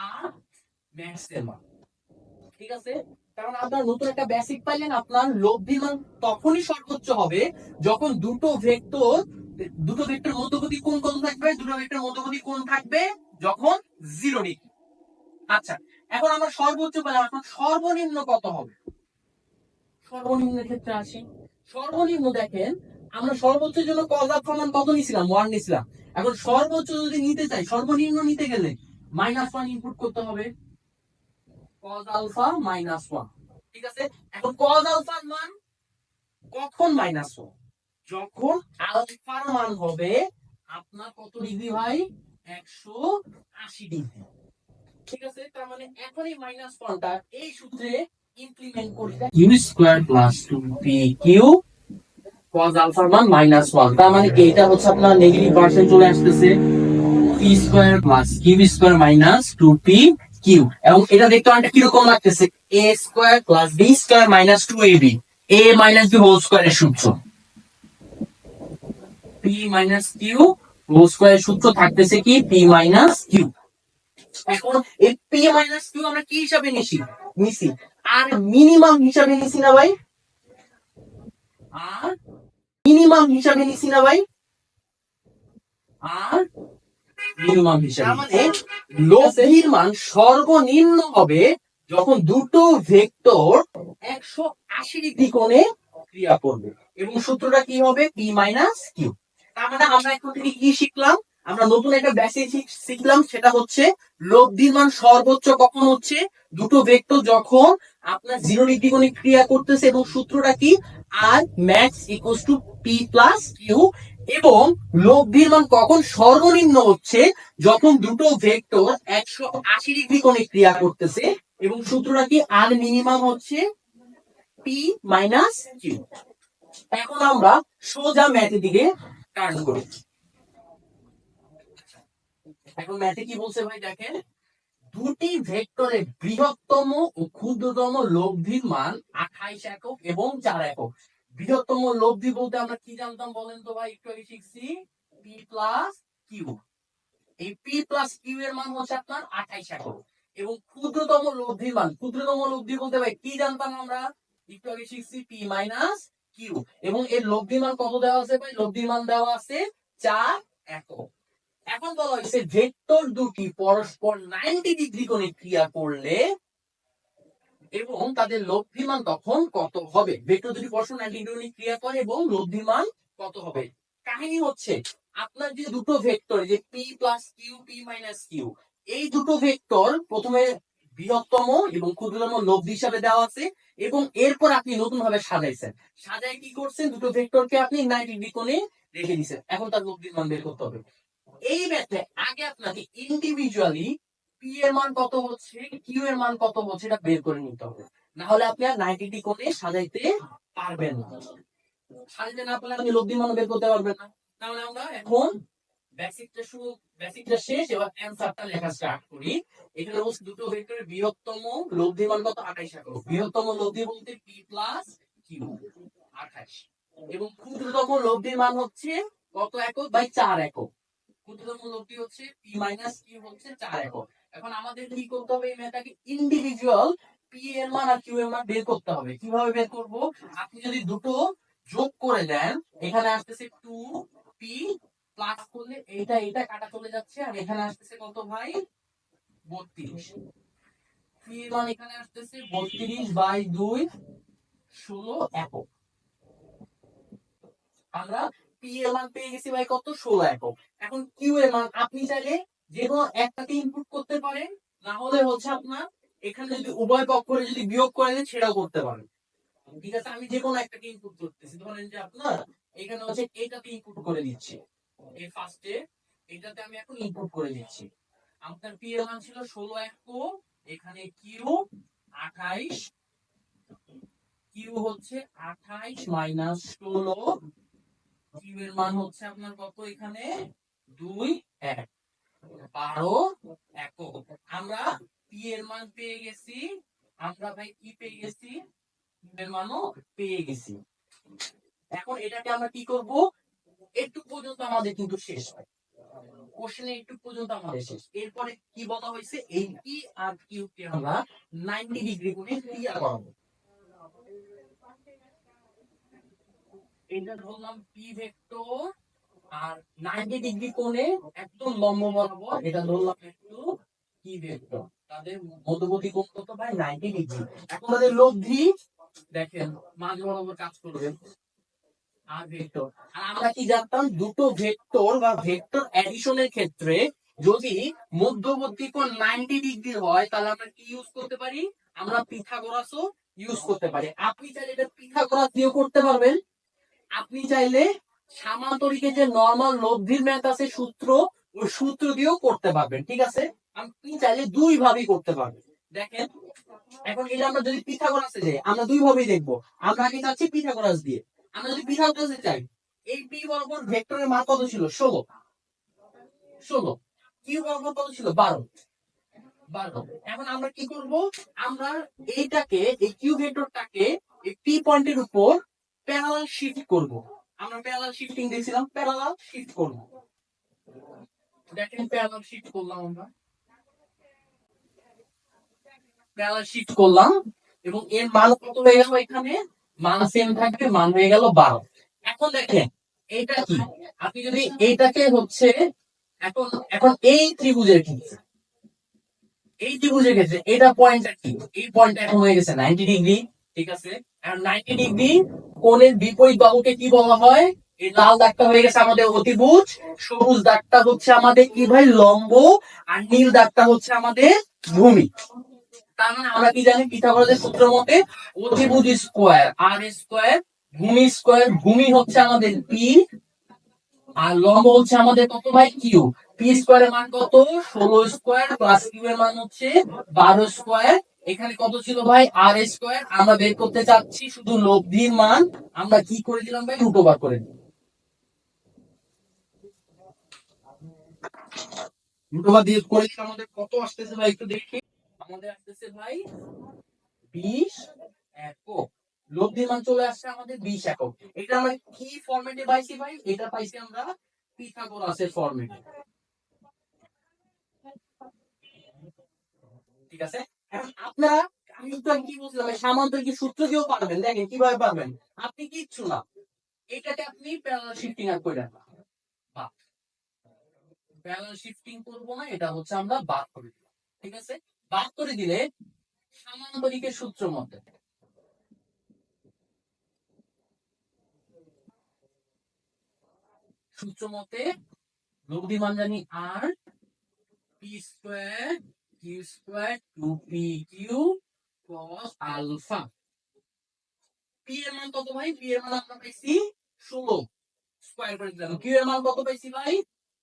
আর ম্যাক্সের মান, ঠিক আছে? কারণ আপনার নতুন একটা বেসিক পাইলেন, আপনার লব্ধির মান তখনই সর্বোচ্চ হবে যখন দুটো ভেক্টর মধ্যবর্তী কোণ কত থাকবে, দুটো ভেক্টর মধ্যবর্তী কোণ থাকবে যখন 0 ডিগ্রি। আচ্ছা, এখন আমরা সর্বোচ্চ পেলাম, এখন সর্বনিম্ন কত হবে? সর্বনিম্নের ক্ষেত্রে আসি। সর্বনিম্ন দেখেন, আমরা সর্বোচ্চের জন্য কজ আলফা মান কত নিছিলাম, 1 নিছিলাম। এখন সর্বোচ্চ যদি নিতে চাই, সর্বনিম্ন নিতে গেলে -1 ইনপুট করতে হবে, কজ আলফা -1, ঠিক আছে? এখন কজ আলফার মান কখন -1, যখন আলফার মান হবে আপনার কত ডিগ্রি ভাই, 180 ডিগ্রি, ঠিক আছে? তার মানে এখন এই -1টা এই সূত্রে ইমপ্লিমেন্ট করি, q square plus 2p Q cos আলফার মান -1। তার মানে কি এটা হচ্ছে আপনার নেগেটিভ ভার্সন চলে আসতেছে, p square plus Q square minus 2p Q. এবং এটা দেখতে অনেকটা কিরকম লাগতেছে, a square plus b square minus 2ab, a minus b whole স্কয়ারের সূত্র, p মাইনাস কিউ হোল স্কয়ারের সূত্র থাকতেছে কি, p মাইনাস কিউ। এখন এই p মাইনাস কিউ আমরা কি হিসাবে নিছি, আর মিনিমাম হিসাবে নিছি না ভাই, আর মিনিমাম হিসাবে নিছি না ভাই, আর মিনিমাম হিসাবে, মানে লব্ধির মান সর্বনিম্ন হবে যখন দুটো ভেক্টর 180 ডিগ্রি কোণে ক্রিয়া করবে। এবং সূত্রটা কি হবে, p মাইনাস কিউ। তার মানে আমরা এখন থেকে কি শিখলাম, আমরা নতুন একটা বেসিক শিখলাম, সেটা হচ্ছে লব্ধির মান সর্বোচ্চ কখন হচ্ছে, দুটো ভেক্টর যখন আপনার 0 ডিগ্রি কোণে ক্রিয়া করতেছে। এবং সূত্রটা কি, R max equals to P plus Q. এবং লব্ধির মান কখন সর্বনিম্ন হচ্ছে, যখন দুটো ভেক্টর 180 ডিগ্রি কোণে ক্রিয়া করতেছে। এবং সূত্রটা কি, আর মিনিমাম হচ্ছে পি মাইনাস কিউ। এখন আমরা সোজা ম্যাথের দিকে টার্ন করি। এখন ম্যাথে কি বলছে ভাই দেখেন, দুটি ভেক্টরের বৃহত্তম ও ক্ষুদ্রতম লব্ধির মান 28 একক এবং 4 একক। বৃহত্তম লব্ধি বলতে আমরা কি জানতাম বলেন তো ভাই, একটু আগে শিখছি পি প্লাস কিউ। এই পি প্লাস কিউ এর মান হচ্ছে আপনার 28 একক। এবং ক্ষুদ্রতম লব্ধির মান, ক্ষুদ্রতম লব্ধি বলতে ভাই কি জানতাম আমরা, একটু আগে শিখছি পি মাইনাস কিউ। এবং এর লব্ধির মান কত দেওয়া আছে ভাই, লব্ধির মান দেওয়া আছে 4 একক। এখন বলা হয়েছে ভেক্টর দুটি পরস্পর 90 ডিগ্রি কোণে ক্রিয়া করলে এবং তাদের লব্ধিমান তখন কত হবে। ভেক্টর দুটি পরস্পর 90 ডিগ্রি ক্রিয়া করে এবং লব্ধিমান কত হবে। কাহিনী হচ্ছে আপনার যে দুটো ভেক্টর, যে p plus q, p minus q, এই দুটো ভেক্টর প্রথমে বৃহত্তম এবং ক্ষুদ্রতম লব্ধি হিসাবে দেওয়া আছে, এবং এরপর আপনি নতুন ভাবে সাজাইছেন। সাজাই কি করছেন, দুটো ভেক্টরকে আপনি 90 ডিগ্রি কোণে রেখে দিচ্ছেন। এখন তার লব্ধির মান বের করতে হবে। এই ম্যাথে আগে আপনাকে ইন্ডিভিজুয়ালি পি এর মান কত হচ্ছে, কিউ এর মান কত হচ্ছে, এটা বের করে নিতে হবে। না হলে আপনি আর 90 ডিগ্রি কোণে সাজাইতে পারবেন না। সাজাইতে না পারলে আপনি লব্ধির মান বের করতে পারবেন না। তাহলে আমরা এখন বেসিকটা শেষ, এবার অ্যানসারটা লেখা স্টার্ট করি। এখানে বলছে দুটো ভেক্টরের বৃহত্তম লব্ধি মান কত, 28 একক। বৃহত্তম লব্ধি বলতে পি প্লাস কিউ 28, এবং ক্ষুদ্রতম লব্ধির মান হচ্ছে কত একক বাই 4 একক। ক্ষুদ্রতম লব্ধি হচ্ছে পি মাইনাস কিউ হচ্ছে 4 একক। এখন আমাদের কি করতে হবে, এই মেথডটাকে ইন্ডিভিজুয়াল পি এর মান আর কিউ এর মান বের করতে হবে। কিভাবে বের করব, আপনি যদি দুটো যোগ করে দেন, এখানে আসতেছে 2p, প্লাস করলে এইটা এইটা কাটা চলে যাচ্ছে, আর এখানে আসতেছে কত ভাই, 32। পি এর মান এখানে আসতেছে 32 বাই 2, 16 একক। আমরা পি এর মান পেয়ে গেছি ভাই কত, 16 একক। এখন কিউ এর মান আপনি চাইলে যে কোনো একটাকে ইনপুট করতে পারেন, না হলে হচ্ছে আপনার এখানে যদি উভয় পক্ষরে যদি বিয়োগ করে দেন সেটাও করতে পারেন। ঠিক আছে, আমি যে কোনো একটাকে ইনপুট করতেছি। ধরেন যে আপনার এখানে হচ্ছে এটাতে ইনপুট করে দিচ্ছি, এই ফার্স্টে এটাতে আমি এখন ইনপুট করে দিচ্ছি। আপনার পি এর মান ছিল 16 একক, এখানে কিউ 28, কিউ হচ্ছে 28 মাইনাস 16, কিউ এর মান হচ্ছে আপনার কত, এখানে 2 1, 12 একক। আমরা পি এর মান পেয়ে গেছি, আমরা ভাই কি পেয়ে গেছি, কিউ এর মানও পেয়ে গেছি। এখন এটাকে আমরা কি করব, একটু পর্যন্ত আমাদের কিন্তু শেষ হয়, কোশ্চেনে একটু পর্যন্ত আমাদের শেষ। এরপরে কি বলা হয়েছে, এই পি আর কিউ কে আমরা 90 ডিগ্রি কোণে ক্রিয়া করাবো। এটা ধরলাম পি ভেক্টর, আর 90 ডিগ্রি কোণে একদম লম্ব বরাবর এটা ধরলাম একটু কি ভেক্টর। তাদের মধ্যবর্তী কোণ কত ভাই, 90 ডিগ্রি। এখন তাদের লব্ধি দেখেন মাঝ বরাবর কাজ করবে আর ভেক্টর। আর আমরা কি জানতাম, দুটো ভেক্টর বা ভেক্টর অ্যাডিশনের ক্ষেত্রে যদি মধ্যবর্তী কোণ 90 ডিগ্রি হয়, তাহলে আমরা কি ইউজ করতে পারি, আমরা পিথাগোরাসও ইউজ করতে পারি। আপনি চাইলে এটা পিথাগোরাস দিয়েও করতে পারবেন, আপনি চাইলে সামান্তরিকের যে নরমাল লব্ধির ম্যাথ আছে সূত্র, ওই সূত্র দিয়েও করতে পারবেন। ঠিক আছে, আপনি চাইলে দুই ভাবেই করতে পারবেন। দেখেন এখন এটা আমরা যদি পিথাগোরাসে যাই, আমরা দুই ভাবেই দেখবো। আমরা আগে চাচ্ছি পিথাগোরাস দিয়ে। আমরা যদি পিথাগোরাসে চাই, এই পি বরাবর ভেক্টরের মান কত ছিল, 16, 16, কিউ বরাবর কত ছিল, 12, 12। এখন আমরা কি করব, আমরা এইটাকে, এই কিউ ভেক্টরটাকে এই পি পয়েন্টের উপর প্যারালাল শিফট করব। আমরা প্যারালাল শিফটিং দেখছিলাম, প্যারালাল শিফট করব। দেখেন প্যারালাল শিফট করলাম, আমরা প্যারালাল শিফট করলাম, এবং এর মান কত হয়ে গেল, এখানে মান সেম থাকবে, মান হয়ে গেল 12। এখন দেখেন এইটা কি, আপনি যদি এইটাকে হচ্ছে এখন এখন এই ত্রিভুজের ক্ষেত্রে, এই ত্রিভুজের ক্ষেত্রে এটা পয়েন্টটা কি, এই পয়েন্টটা এখন হয়ে গেছে 90 ডিগ্রি। ঠিক আছে, আর 90 ডিগ্রি কোণের বিপরীত বাহুকে কি বলা হয়, এই লাল দাগটা হয়ে গেছে আমাদের অতিভুজ, সবুজ দাগটা হচ্ছে আমাদের কি ভাই, লম্ব, আর নীল দাগটা হচ্ছে আমাদের ভূমি। তার মানে আমরা কি জানি, পিথাগোরাসের সূত্র মতে অতিভুজ স্কয়ার আর স্কয়ার, ভূমি স্কয়ার, ভূমি হচ্ছে আমাদের পি, আর লম্ব হচ্ছে আমাদের কত ভাই, কিউ। পি স্কয়ারের মান কত, 16 স্কয়ার, প্লাস কিউ এর মান হচ্ছে 12 স্কয়ার। এখানে কত ছিল ভাই, আর স্কয়ার। আমরা বের করতে চাচ্ছি শুধু লব্ধির মান, আমরা কি করে দিলাম ভাই, রুট ওভার করে দিলাম। রুট ওভার দিয়ে করে দিলে আমাদের কত আসতেছে ভাই, একটু দেখি। আমাদের আসতেছে ভাই 20 একক। লব্ধির মান চলে আসছে আমাদের 20 একক। এটা আমরা কি ফরম্যাটে পাইছি ভাই, এটা পাইছি আমরা পিথাগোরাসের ফরম্যাটে। ঠিক আছে, এখন আপনারা, আমি তো কি বলছিলাম, সামান্তরিক সূত্র দিয়েও পারবেন। দেখেন কিভাবে পারবেন, আপনি কিচ্ছু না, এটাকে আপনি প্যারালাল শিফটিং আর কইরা না, প্যারালাল শিফটিং করব না, এটা হচ্ছে আমরা বাদ করে দিলাম। ঠিক আছে, বাদ করে দিলে সামান্তরিকের সূত্র মতে লব্ধি মান জানি R P square Q square 2p Q cos alpha. P এর মান কত ভাই? পি এর মান আমরা পাইছি 16, স্কয়ার করে দিলাম। কিউ এর মান কত পাইছি ভাই?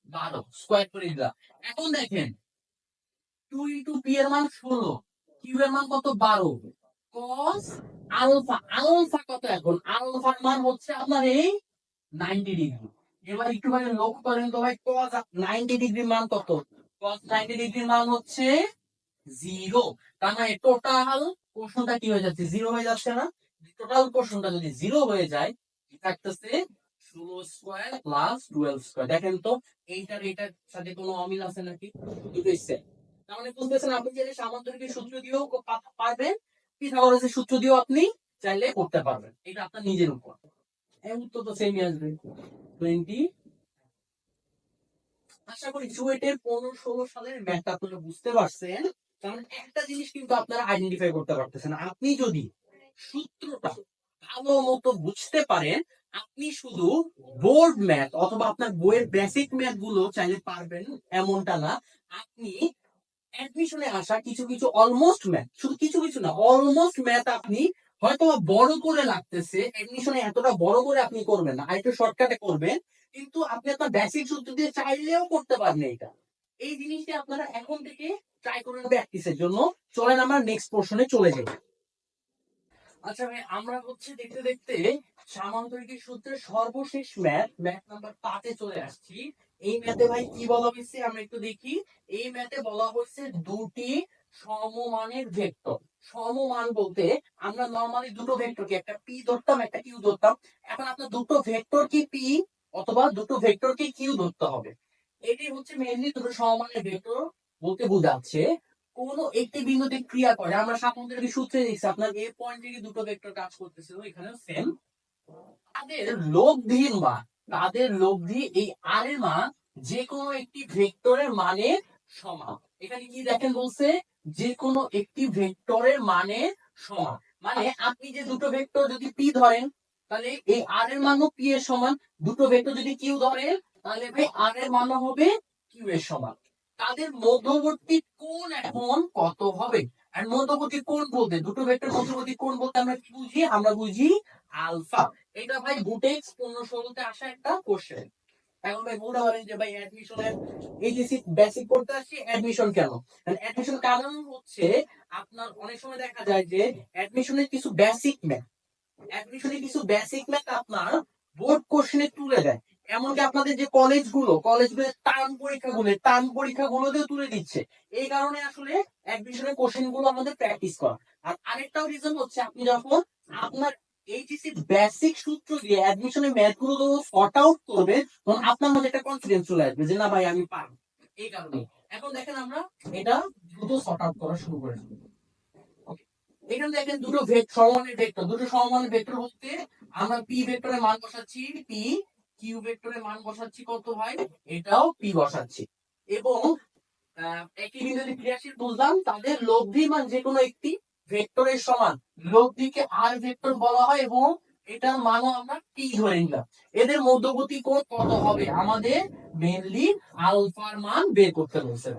12, স্কয়ার করে দিলাম। এখন দেখেন 2 ইনটু পি এর মান 16, কিউ এর মান কত? 12, cos আলফা। আলফা কত? এখন আলফার মান হচ্ছে আপনার এই 90 ডিগ্রি। এবার একটু মানে লক্ষ্য করেন তো ভাই, cos 90 ডিগ্রির মান কত? cos 90 ডিগ্রির মান হচ্ছে 0। তার মানে টোটাল কোণটা কি হয়ে যাচ্ছে? 0 হয়ে যাচ্ছে না? টোটাল কোণটা যদি 0 হয়ে যায়, কি থাকতেছে? 16 স্কয়ার প্লাস 12 স্কয়ার। দেখেন তো এইটার এটার সাথে কোনো অমিল আছে নাকি? দুটোই সেম। তার মানে বুঝতেছেন, আপনি চাইলে সামান্তরিকের সূত্র দিয়েও পারবেন, পিথাগোরাসের সূত্র দিয়েও আপনি চাইলে করতে পারবেন। এটা আপনার নিজের উপর। এই উত্তর তো সেমই আসবে, 20। আশা করি চুয়েটের 15-16 সালের ম্যাথটা আপনারা বুঝতে পারছেন। কারণ একটা জিনিস কিন্তু আপনারা আইডেন্টিফাই করতে পারতেছেন, আপনি যদি সূত্রটা ভালো মতো বুঝতে পারেন, আপনি শুধু বোর্ড ম্যাথ অথবা আপনার বইয়ের বেসিক ম্যাথ গুলো চাইলে পারবেন এমনটা না। আপনি অ্যাডমিশনে আসা কিছু কিছু অলমোস্ট ম্যাথ, শুধু কিছু কিছু না, অলমোস্ট ম্যাথ আপনি হয়তো বড় করে লাগতেছে, অ্যাডমিশনে এতটা বড় করে আপনি করবেন না, আর একটু শর্টকাটে করবেন, কিন্তু আপনি আপনার বেসিক সূত্র দিয়ে চাইলেও করতে পারবেন এটা। এই জিনিসটা আপনারা এখন থেকে ট্রাই করুন প্র্যাকটিসের জন্য। চলেন আমরা নেক্সট পোর্শনে চলে যাই। আচ্ছা ভাই, আমরা হচ্ছে দেখতে দেখতে সামান্তরিকের সূত্রের সর্বশেষ ম্যাথ নাম্বার 5 চলে আসছি। এই ম্যাথে ভাই কি বলা হয়েছে আমরা একটু দেখি। এই ম্যাথে বলা হয়েছে দুটি সমমানের ভেক্টর। সমমান বলতে আমরা নরমালি দুটো ভেক্টরকে, একটা পি ধরতাম একটা কিউ ধরতাম। এখন আপনার দুটো ভেক্টর কি পি অথবা দুটো ভেক্টরকে কিউ ধরতে হবে। এটি হচ্ছে মেইনলি দুটো সমমানের ভেক্টর বলতে বোঝাচ্ছে কোন একটি বিন্দুতে ক্রিয়া করে। আমরা সামান্তরিক সূত্রে দেখছি আপনার এ পয়েন্ট থেকে দুটো ভেক্টর কাজ করতেছিল, এখানে সেম। তাদের লব্ধির মান, তাদের লব্ধি এই আর এর মান যে কোনো একটি ভেক্টরের মানের সমান। এখানে কি দেখেন বলছে? যে কোনো একটি ভেক্টরের মানের সমান। মানে আপনি যে দুটো ভেক্টর যদি পি ধরেন, তাহলে এই আর এর মানও পি এর সমান। দুটো ভেক্টর যদি কিউ ধরেন, তাহলে ভাই আর এর মানও হবে কিউ এর সমান। তাদের মধ্যবর্তী কোণ এখন কত হবে? আর মধ্যবর্তী কোণ বলতে, দুটো ভেক্টর মধ্যবর্তী কোণ বলতে আমরা কি বুঝি? আমরা বুঝি আলফা। এটা ভাই বুটেক্স 15-16 আসা একটা কোশ্চেন। এখন ভাই বলতে পারেন যে ভাই অ্যাডমিশনের এইচএসসি বেসিক করতে আসছি, অ্যাডমিশন কেন? অ্যাডমিশন কারণ হচ্ছে আপনার অনেক সময় দেখা যায় যে অ্যাডমিশনের কিছু বেসিক ম্যাথ, আপনার বোর্ড কোশ্চেনে তুলে দেয়। এমনকি আপনাদের যে কলেজগুলো টার্ম পরীক্ষাগুলোতেও তুলে দিচ্ছে। এই কারণে আসলে অ্যাডমিশনের কোশ্চেন গুলো আমাদের প্র্যাকটিস করা। আর আরেকটাও রিজন হচ্ছে, আপনি যখন আপনার এইচএসসি বেসিক সূত্র দিয়ে অ্যাডমিশনের ম্যাথ গুলো সর্ট আউট করবে, তখন আপনার মধ্যে একটা কনফিডেন্স চলে আসবে যে না ভাই আমি পারবো। এই কারণে এখন দেখেন আমরা এটা দ্রুত সর্ট আউট করা শুরু করে দেব। এখানে দেখেন দুটো সমমানের ভেক্টর বলতে আমরা পি ভেক্টরের মান বসাচ্ছি পি, কিউ ভেক্টরের মান বসাচ্ছি কত ভাই? এটাও পি বসাচ্ছি। এবং একই বিন্দুতে ক্রিয়াশীল বুঝলাম, তাদের লব্ধি মান যে কোনো একটি ভেক্টরের সমান। লব্ধিকে আর ভেক্টর বলা হয় এবং এটার মানও আমরা পি ধরে নিলাম। এদের মধ্যবর্তী কোণ কত হবে? আমাদের মেইনলি আলফার মান বের করতে বলছে।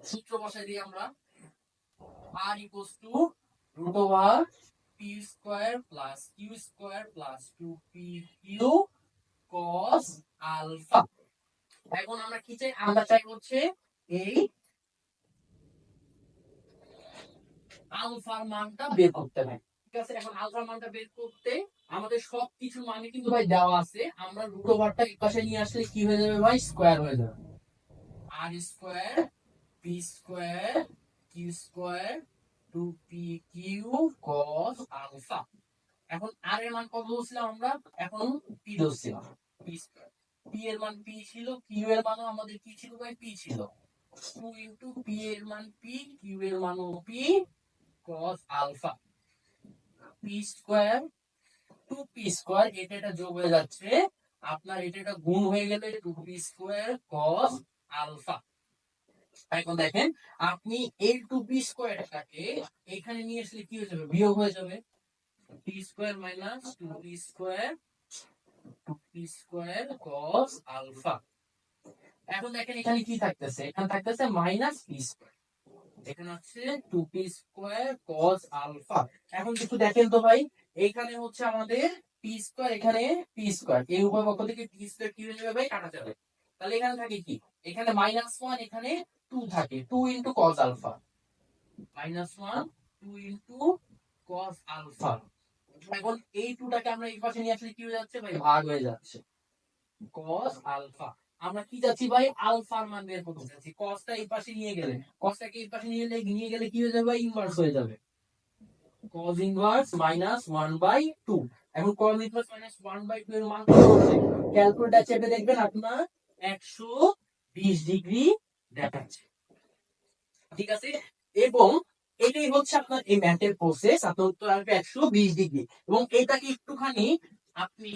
সূত্র বসাই দিই আমরা। r equals to root over p square plus q square plus 2pq cos alpha। এখন আমরা কি চাই? আমরা চাই হচ্ছে এই আলফার মানটা বের করতে হবে। ঠিক আছে, এখন আলফার মানটা বের করতে আমাদের সবকিছু মানে কিন্তু ভাই দেওয়া আছে। আমরা রুট ওভারটা এই পাশে নিয়ে আসলে কি হয়ে যাবে ভাই? স্কয়ার হয়ে যাবে। r square p square q square 2pq cos alpha। এখন আর এর মান কত ধরছিলাম আমরা? এখন পি ধরছিলাম। পি এর মান পি ছিল, কিউ এর মানও আমাদের কি ছিল ভাই? পি ছিল। 2 ইনটু পি এর মান পি, কিউ এর মানও p, cos alpha. P square 2p square, এটা যোগ হয়ে যাচ্ছে, আপনার এটা গুণ হয়ে গেলে 2p স্কয়ার cos আলফা। এখন দেখেন আপনি এই টু পি স্কোয়ারটাকে এখানে নিয়ে আসলে কি হয়ে যাবে, বিয়োগ হয়ে যাবে। P square minus two p square cos alpha. এখন দেখেন এখানে কি থাকতেছে, এখানে থাকতেছে মাইনাস পি স্কোয়ার, এখানে হচ্ছে two p square cos alpha. এখন কিছু দেখেন তো ভাই, এখানে হচ্ছে আমাদের পি স্কোয়ার, এখানে পি স্কোয়ার, এই উভয় পক্ষ থেকে পি স্কোয়ার কি হয়ে যাবে ভাই, কাটা যাবে। তাহলে এখানে থাকে কি, এখানে মাইনাস ওয়ান, এখানে টু থাকে, two into cos alpha, minus one two into cos alpha. এখন এই টুটাকে আমরা এই পাশে নিয়ে আসলে কি হয়ে যাচ্ছে ভাই, ভাগ হয়ে যাচ্ছে, কস আলফা। আমরা কি যাচ্ছি ভাই, আলফার মান বের করতে যাচ্ছি। কসটা এই পাশে নিয়ে গেলে, কসটাকে এই পাশে নিয়ে গেলে কি হয়ে যাবে ভাই, ইনভার্স হয়ে যাবে, cos ইনভার্স মাইনাস 1/2। এখন cos ইনভার্স মাইনাস 1/2 এর মান কত হচ্ছে, ক্যালকুলেটর চেপে দেখবেন আপনার 120 ডিগ্রি দেখাচ্ছে, ঠিক আছে। এবং এটাই হচ্ছে আপনার এই ম্যাথের প্রসেস, আপনার উত্তর আসবে 120 ডিগ্রি। এবং এটাকে একটুখানি আপনি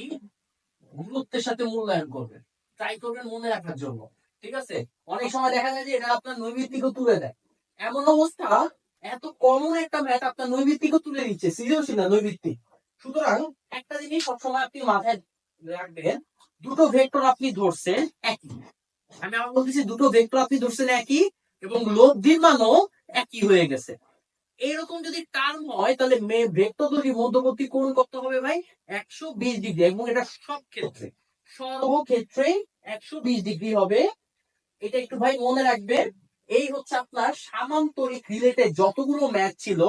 গুরুত্বের সাথে মূল্যায়ন করবেন, ট্রাই করবেন মনে রাখার জন্য, ঠিক আছে। অনেক সময় দেখা যায় যে এটা আপনার নৈমিত্তিকও তুলে দেয়, এমন অবস্থা, এত কমন একটা ম্যাথ আপনার নৈমিত্তিকও তুলে দিচ্ছে, সৃজনশীল না নৈমিত্তিক। সুতরাং একটা জিনিস সবসময় আপনি মাথায় রাখবেন, দুটো ভেক্টর আপনি ধরছেন একই, আমি আবার বলতেছি দুটো ভেক্টর আপনি ধরছেন একই, এবং লব্ধির মানও একই হয়ে গেছে। এরকম যদি টার্ম হয় তাহলে ভেক্টর দুটি মধ্যবর্তী কোণ কত হবে ভাই, 120 ডিগ্রি। এবং এটা সব ক্ষেত্রে, সর্বক্ষেত্রে 120 ডিগ্রি হবে, এটা একটু ভাই মনে রাখবেন। এই হচ্ছে আপনার সামান্তরিক রিলেটেড যতগুলো ম্যাথ ছিল,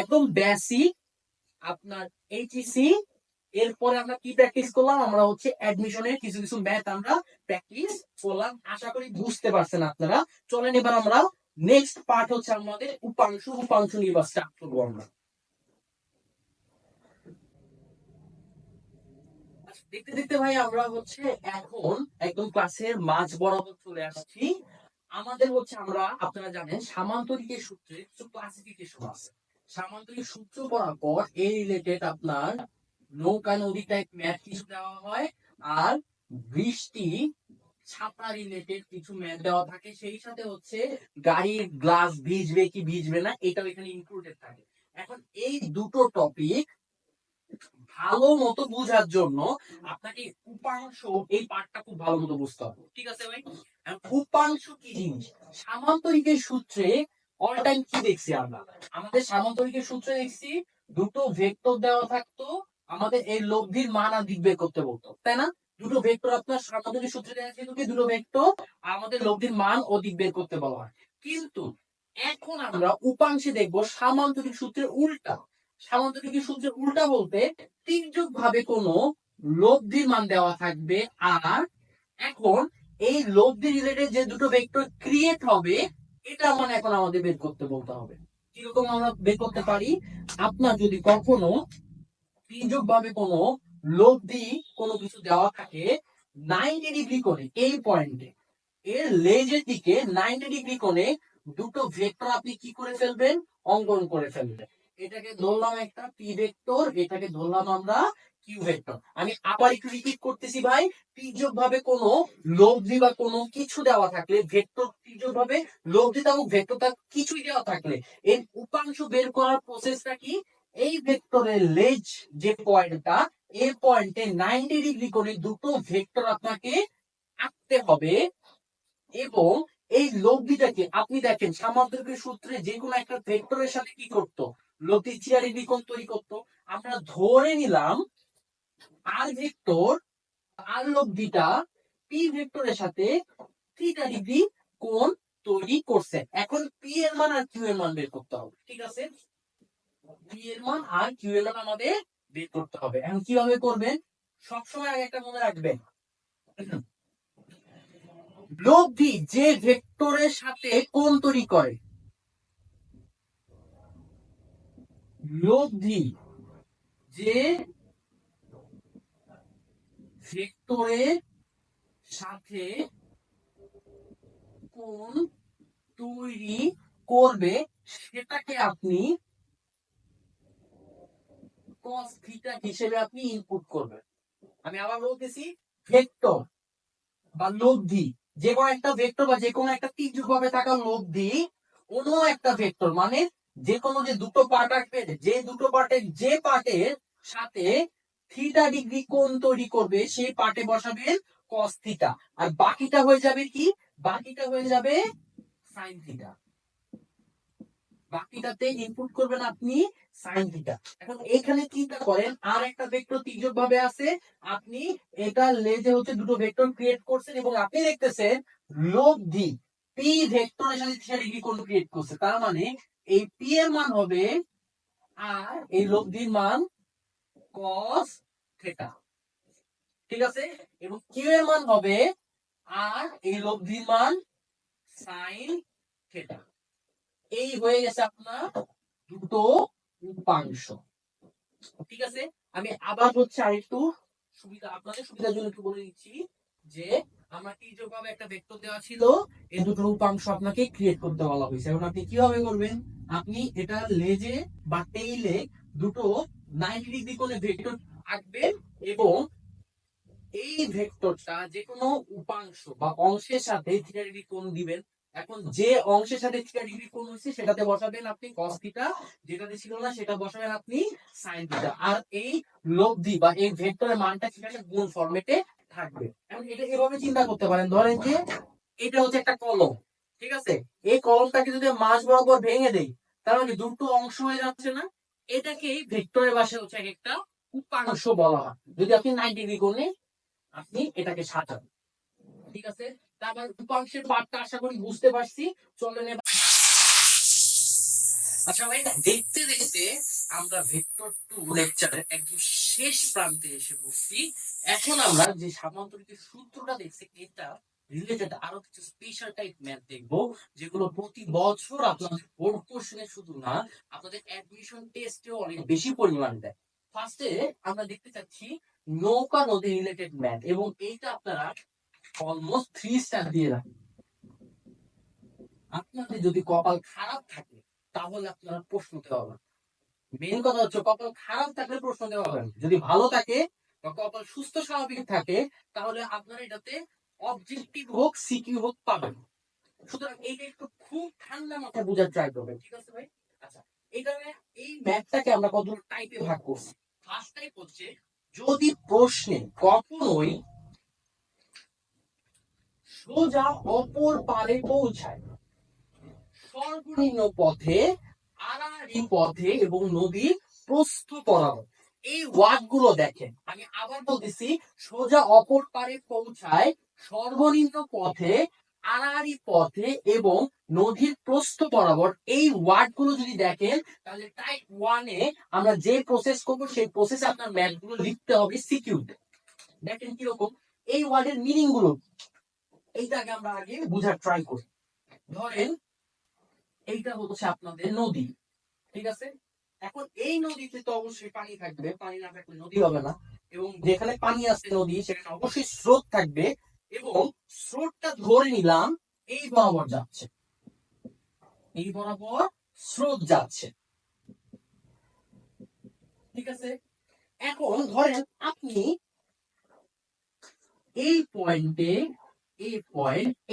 একদম বেসিক আপনার এইচএসসি। এরপরে আমরা কি প্র্যাকটিস করলাম, আমরা হচ্ছে অ্যাডমিশনের কিছু কিছু ম্যাথ আমরা প্র্যাকটিস করলাম, আশা করি বুঝতে পারছেন আপনারা। চলেন এবার আমরা নেক্সট পার্ট হচ্ছে আমাদের উপাংশ নিয়ে স্টার্ট করবো আমরা। দেখতে দেখতে ভাই আমরা হচ্ছে এখন একদম ক্লাসের মাঝ বরাবর চলে আসছি। আমাদের হচ্ছে আমরা, আপনারা জানেন সামান্তরিকের সূত্রে কিছু ক্লাসিফিকেশন আছে। সামান্তরিক সূত্র পড়ার পর এই রিলেটেড আপনার নৌকা নদী টাইপ ম্যাথ কিছু দেওয়া হয়, আর বৃষ্টি ছাতা রিলেটেড কিছু ম্যাথ দেওয়া থাকে, সেই সাথে হচ্ছে গাড়ির গ্লাস ভিজবে কি ভিজবে না এটাও এখানে ইনক্লুডেড থাকে। এখন এই দুটো টপিক ভালো মতো বোঝার জন্য আপনাকে উপাংশ এই পার্টটা খুব ভালো মতো বুঝতে হবে, ঠিক আছে ভাই। উপাংশ কি জিনিস, সামান্তরিকের সূত্রে অল টাইম কি দেখছি আমরা, আমাদের সামান্তরিকের সূত্রে দেখছি দুটো ভেক্টর দেওয়া থাকতো, আমাদের এই লব্ধির মান আর দিক বের করতে বলতো, তাই না। দুটো ভেক্টর আপনার সামান্তরিক সূত্রে দেখা যেত কি, দুটো ভেক্টর আমাদের লব্ধির মান ও দিক বের করতে বলা হয়। কিন্তু এখন আমরা উপাংশে দেখবো সামান্তরিক সূত্রের উল্টা। সামান্তরিক সূত্রের উল্টা বলতে তির্যক ভাবে কোনো লব্ধির মান দেওয়া থাকবে, আর এখন এই লব্ধি রিলেটেড যে দুটো ভেক্টর ক্রিয়েট হবে, এটা মানে এখন আমাদের বের করতে বলতে হবে। কিরকম আমরা বের করতে পারি, আপনার যদি কখনো তির্যক ভাবে কোনো লব্ধি কোনো কিছু দেওয়া থাকে 90 ডিগ্রি করে, এই পয়েন্টে এর লেজের দিকে 90 ডিগ্রি কোণে দুটো ভেক্টর আপনি কি করে ফেলবেন, অঙ্কন করে ফেলবেন। এটাকে ধরলাম একটা পি ভেক্টর, এটাকে ধরলাম আমরা কিউ ভেক্টর। আমি আবার একটু রিপিট করতেছি ভাই, তির্যক ভাবে কোনো লব্ধি বা কোনো কিছু দেওয়া থাকলে, ভেক্টর তির্যক ভাবে লব্ধি এবং ভেক্টরটা কিছুই দেওয়া থাকলে এর উপাংশ বের করার প্রসেসটা কি, এই ভেক্টরের লেজ যে পয়েন্টটা, এই পয়েন্টে 90 ডিগ্রি করে দুটো ভেক্টর আপনাকে আঁকতে হবে। এবং এই লব্ধিটাকে আপনি দেখেন সামান্তরিকের সূত্রে যে কোনো একটা ভেক্টরের সাথে কি করতো, লব্ধি থিটা ডিগ্রি কোণ তৈরি করতো। আমরা ধরে নিলাম আর ভেক্টর, আর লব্ধিটা পি ভেক্টরের সাথে থিটা ডিগ্রি কোণ তৈরি করছে। এখন পি এর মান আর কিউ এর মান বের করতে হবে, ঠিক আছে। পি এর মান আর কিউ এর মান আমাদের বের করতে হবে। এখন কিভাবে করবেন, সবসময় আগে একটা মনে রাখবেন, লব্ধি যে ভেক্টরের সাথে কোণ তৈরি করে, লব্ধি যে ভেক্টরের সাথে কোণ তৈরি করবে সেটাকে আপনি cos থিটা হিসেবে আপনি ইনপুট করবেন। আমি আবার বলতেছি, ভেক্টর বা লব্ধি যে কোনো একটা ভেক্টর বা যে কোনো একটা তীর্যকভাবে থাকা লব্ধি অন্য একটা ভেক্টর মানে যে কোনো যে দুটো পার্ট আসবে, যে দুটো পার্টের যে পার্টের সাথে থিটা ডিগ্রি কোণ তৈরি করবে সেই পার্টে বসাবেন কস থিটা, আর বাকিটা হয়ে যাবে কি, বাকিটা হয়ে যাবে সাইন থিটা। বাকিটাতে ইনপুট করবেন আপনি সাইন থিটা। এখন এখানে চিন্তা করেন আর একটা ভেক্টর তির্যক ভাবে আছে, আপনি এটা লেজে হচ্ছে দুটো ভেক্টর ক্রিয়েট করছেন এবং আপনি দেখতেছেন লব্ধি পি ভেক্টরের সাথে থিটা ডিগ্রি কোণ ক্রিয়েট করছে, তার মানে এই পি এর মান হবে আর এই লব্ধির মান cos থিটা, ঠিক আছে, এবং কিউ এর মান হবে আর এই লব্ধির মান সাইন থিটা। এই হয়ে গেছে আপনার দুটো উপাংশ, ঠিক আছে। আমি আবার হচ্ছে আরেকটু সুবিধা আপনাদের সুবিধার জন্য একটু বলে দিচ্ছি যে আমরা তির্যকভাবে একটা ভেক্টর দেওয়া ছিল, এই দুটো উপাংশ আপনাকে ক্রিয়েট করতে বলা হয়েছে। এখন আপনি কিভাবে করবেন, আপনি এটা লেজে বা টেইলে দুটো 90 ডিগ্রি কোণে ভেক্টর আঁকবেন এবং এই ভেক্টরটা যে কোনো উপাংশ বা অংশের সাথে থিটা ডিগ্রি কোণ দিবেন। এখন যে অংশের সাথে থিটা ডিগ্রি কোণ হয়েছে সেটাতে বসাবেন আপনি cos থিটা, যেটাতে ছিল না সেটা বসাবেন আপনি sin থিটা, আর এই লব্ধি বা এই ভেক্টরের মানটা সেখানে গুণ ফরম্যাটে থাকবে। এখন এটা এভাবে চিন্তা করতে পারেন, ধরেন যে এটা হচ্ছে একটা কলম, ঠিক আছে, এই কলমটাকে যদি মাঝ বরাবর ভেঙে দেই তাহলে দুটো অংশ হয়ে যাচ্ছে না, এটাকে ভেক্টরের ভাষায় হচ্ছে একটা উপাংশ বলা হয়। যদি আপনি 90 ডিগ্রি কোণে আপনি এটাকে সাজান, ঠিক আছে। তারপর উপাংশের পার্টটা আশা করি বুঝতে পারছি, চলেন আচ্ছা ভাই, দেখতে দেখতে আমরা ভেক্টর 2 লেকচারের একদম শেষ প্রান্তে এসে পড়ছি। এখন আমরা যে সামান্তরিকের সূত্রটা দেখছি এটা রিলেটেড আরো কিছু স্পেশাল টাইপ ম্যাথ দেখবো, যেগুলো প্রতি বছর আপনাদের বোর্ড কোশ্চেনে শুধু না আপনাদের অ্যাডমিশন টেস্টেও অনেক বেশি পরিমাণ দেয়। ফার্স্টে আমরা দেখতে চাচ্ছি নৌকা নদী রিলেটেড ম্যাথ, এবং এইটা আপনারা অলমোস্ট 3 স্টার দিয়ে রাখেন। আপনাদের যদি কপাল খারাপ থাকে তাহলে আপনারা প্রশ্নতে পাবেন। মেন কথা হচ্ছে কপাল খারাপ থাকলে প্রশ্ন দেওয়া হবে না। যদি ভালো থাকে বা কপাল সুস্থ স্বাভাবিক থাকে তাহলে আপনারা এটাতে অবজেক্টিভ হোক সিকিউ হোক পাবেন। সুতরাং এইটা একটু খুব ঠান্ডা মাথায় বোঝার ট্রাই করবেন, ঠিক আছে ভাই। আচ্ছা, এখানে এই ম্যাথটাকে আমরা কতগুলো টাইপে ভাগ করছি। ফার্স্ট টাইপ হচ্ছে যদি প্রশ্নে কখনোই সোজা অপর পারে পৌঁছায় সর্বনিম্ন পথে আড়াআড়ি পথে এবং নদীর প্রস্থ বরাবর, এই ওয়ার্ড গুলো দেখেন, আমি আবার বলতেছি, সোজা অপর পারে পৌঁছায় সর্বনিম্ন পথে আড়াআড়ি পথে এবং নদীর প্রস্থ বরাবর, এই ওয়ার্ড গুলো যদি দেখেন তাহলে টাইপ 1 এ আমরা যে প্রসেস করব সেই প্রসেসে আপনার ম্যাথ গুলো লিখতে হবে সিকিউতে। দেখেন কিরকম এই ওয়ার্ডের মিনিং গুলো, এইটাকে আমরা আগে বুঝার ট্রাই করি। ধরেন এইটা হচ্ছে আপনাদের নদী, ঠিক আছে। এখন এই নদীতে তো অবশ্যই পানি থাকবে, পানি না থাকলে নদী হবে না, এবং যেখানে পানি আছে নদী সেখানে অবশ্যই স্রোত থাকবে, এবং স্রোতটা ধরে নিলাম এই বরাবর যাচ্ছে, এই বরাবর স্রোত যাচ্ছে, ঠিক আছে। এখন ধরেন আপনি এই পয়েন্টে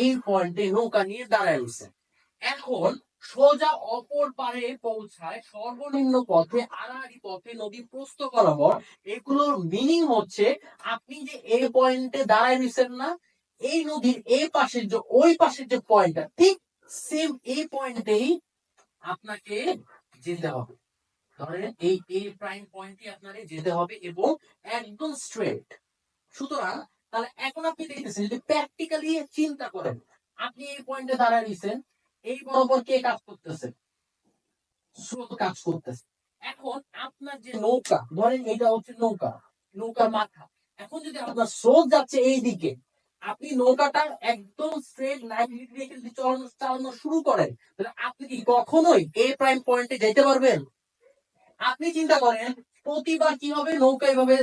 এই পয়েন্টে নৌকা নিয়ে দাঁড়ায় রয়েছেন। এখন সোজা অপর পারে পৌঁছায় সর্বনিম্ন পথে আড়াআড়ি পথে নদী প্রস্থ বরাবর, এগুলোর মিনিং হচ্ছে আপনি যে এই পয়েন্টে দাঁড়ায় রয়েছেন না, এই নদীর এই পাশের যে ওই পাশের যে পয়েন্টটা ঠিক সেম এই পয়েন্টেই আপনাকে যেতে হবে। ধরেন এই এ প্রাইম পয়েন্টে আপনাকে যেতে হবে এবং একদম স্ট্রেট। সুতরাং তাহলে এখন আপনি দেখতেছেন যদি প্র্যাকটিক্যালি চিন্তা করেন, আপনি এই পয়েন্টে দাঁড়ায় রয়েছেন, এই বরাবর কে কাজ করতেছে, স্রোত কাজ করতেছে। এখন আপনার যে নৌকা, ধরেন এটা হচ্ছে নৌকা, নৌকার মাথা, এখন যদি আপনার স্রোত যাচ্ছে এই দিকে, আপনি নৌকাটা একদম স্ট্রেট 90 ডিগ্রি রেখে যদি চালানো শুরু করেন তাহলে আপনি কি কখনোই এ প্রাইম পয়েন্টে যেতে পারবেন? আপনি চিন্তা করেন প্রতিবার কি হবে, নৌকা এভাবে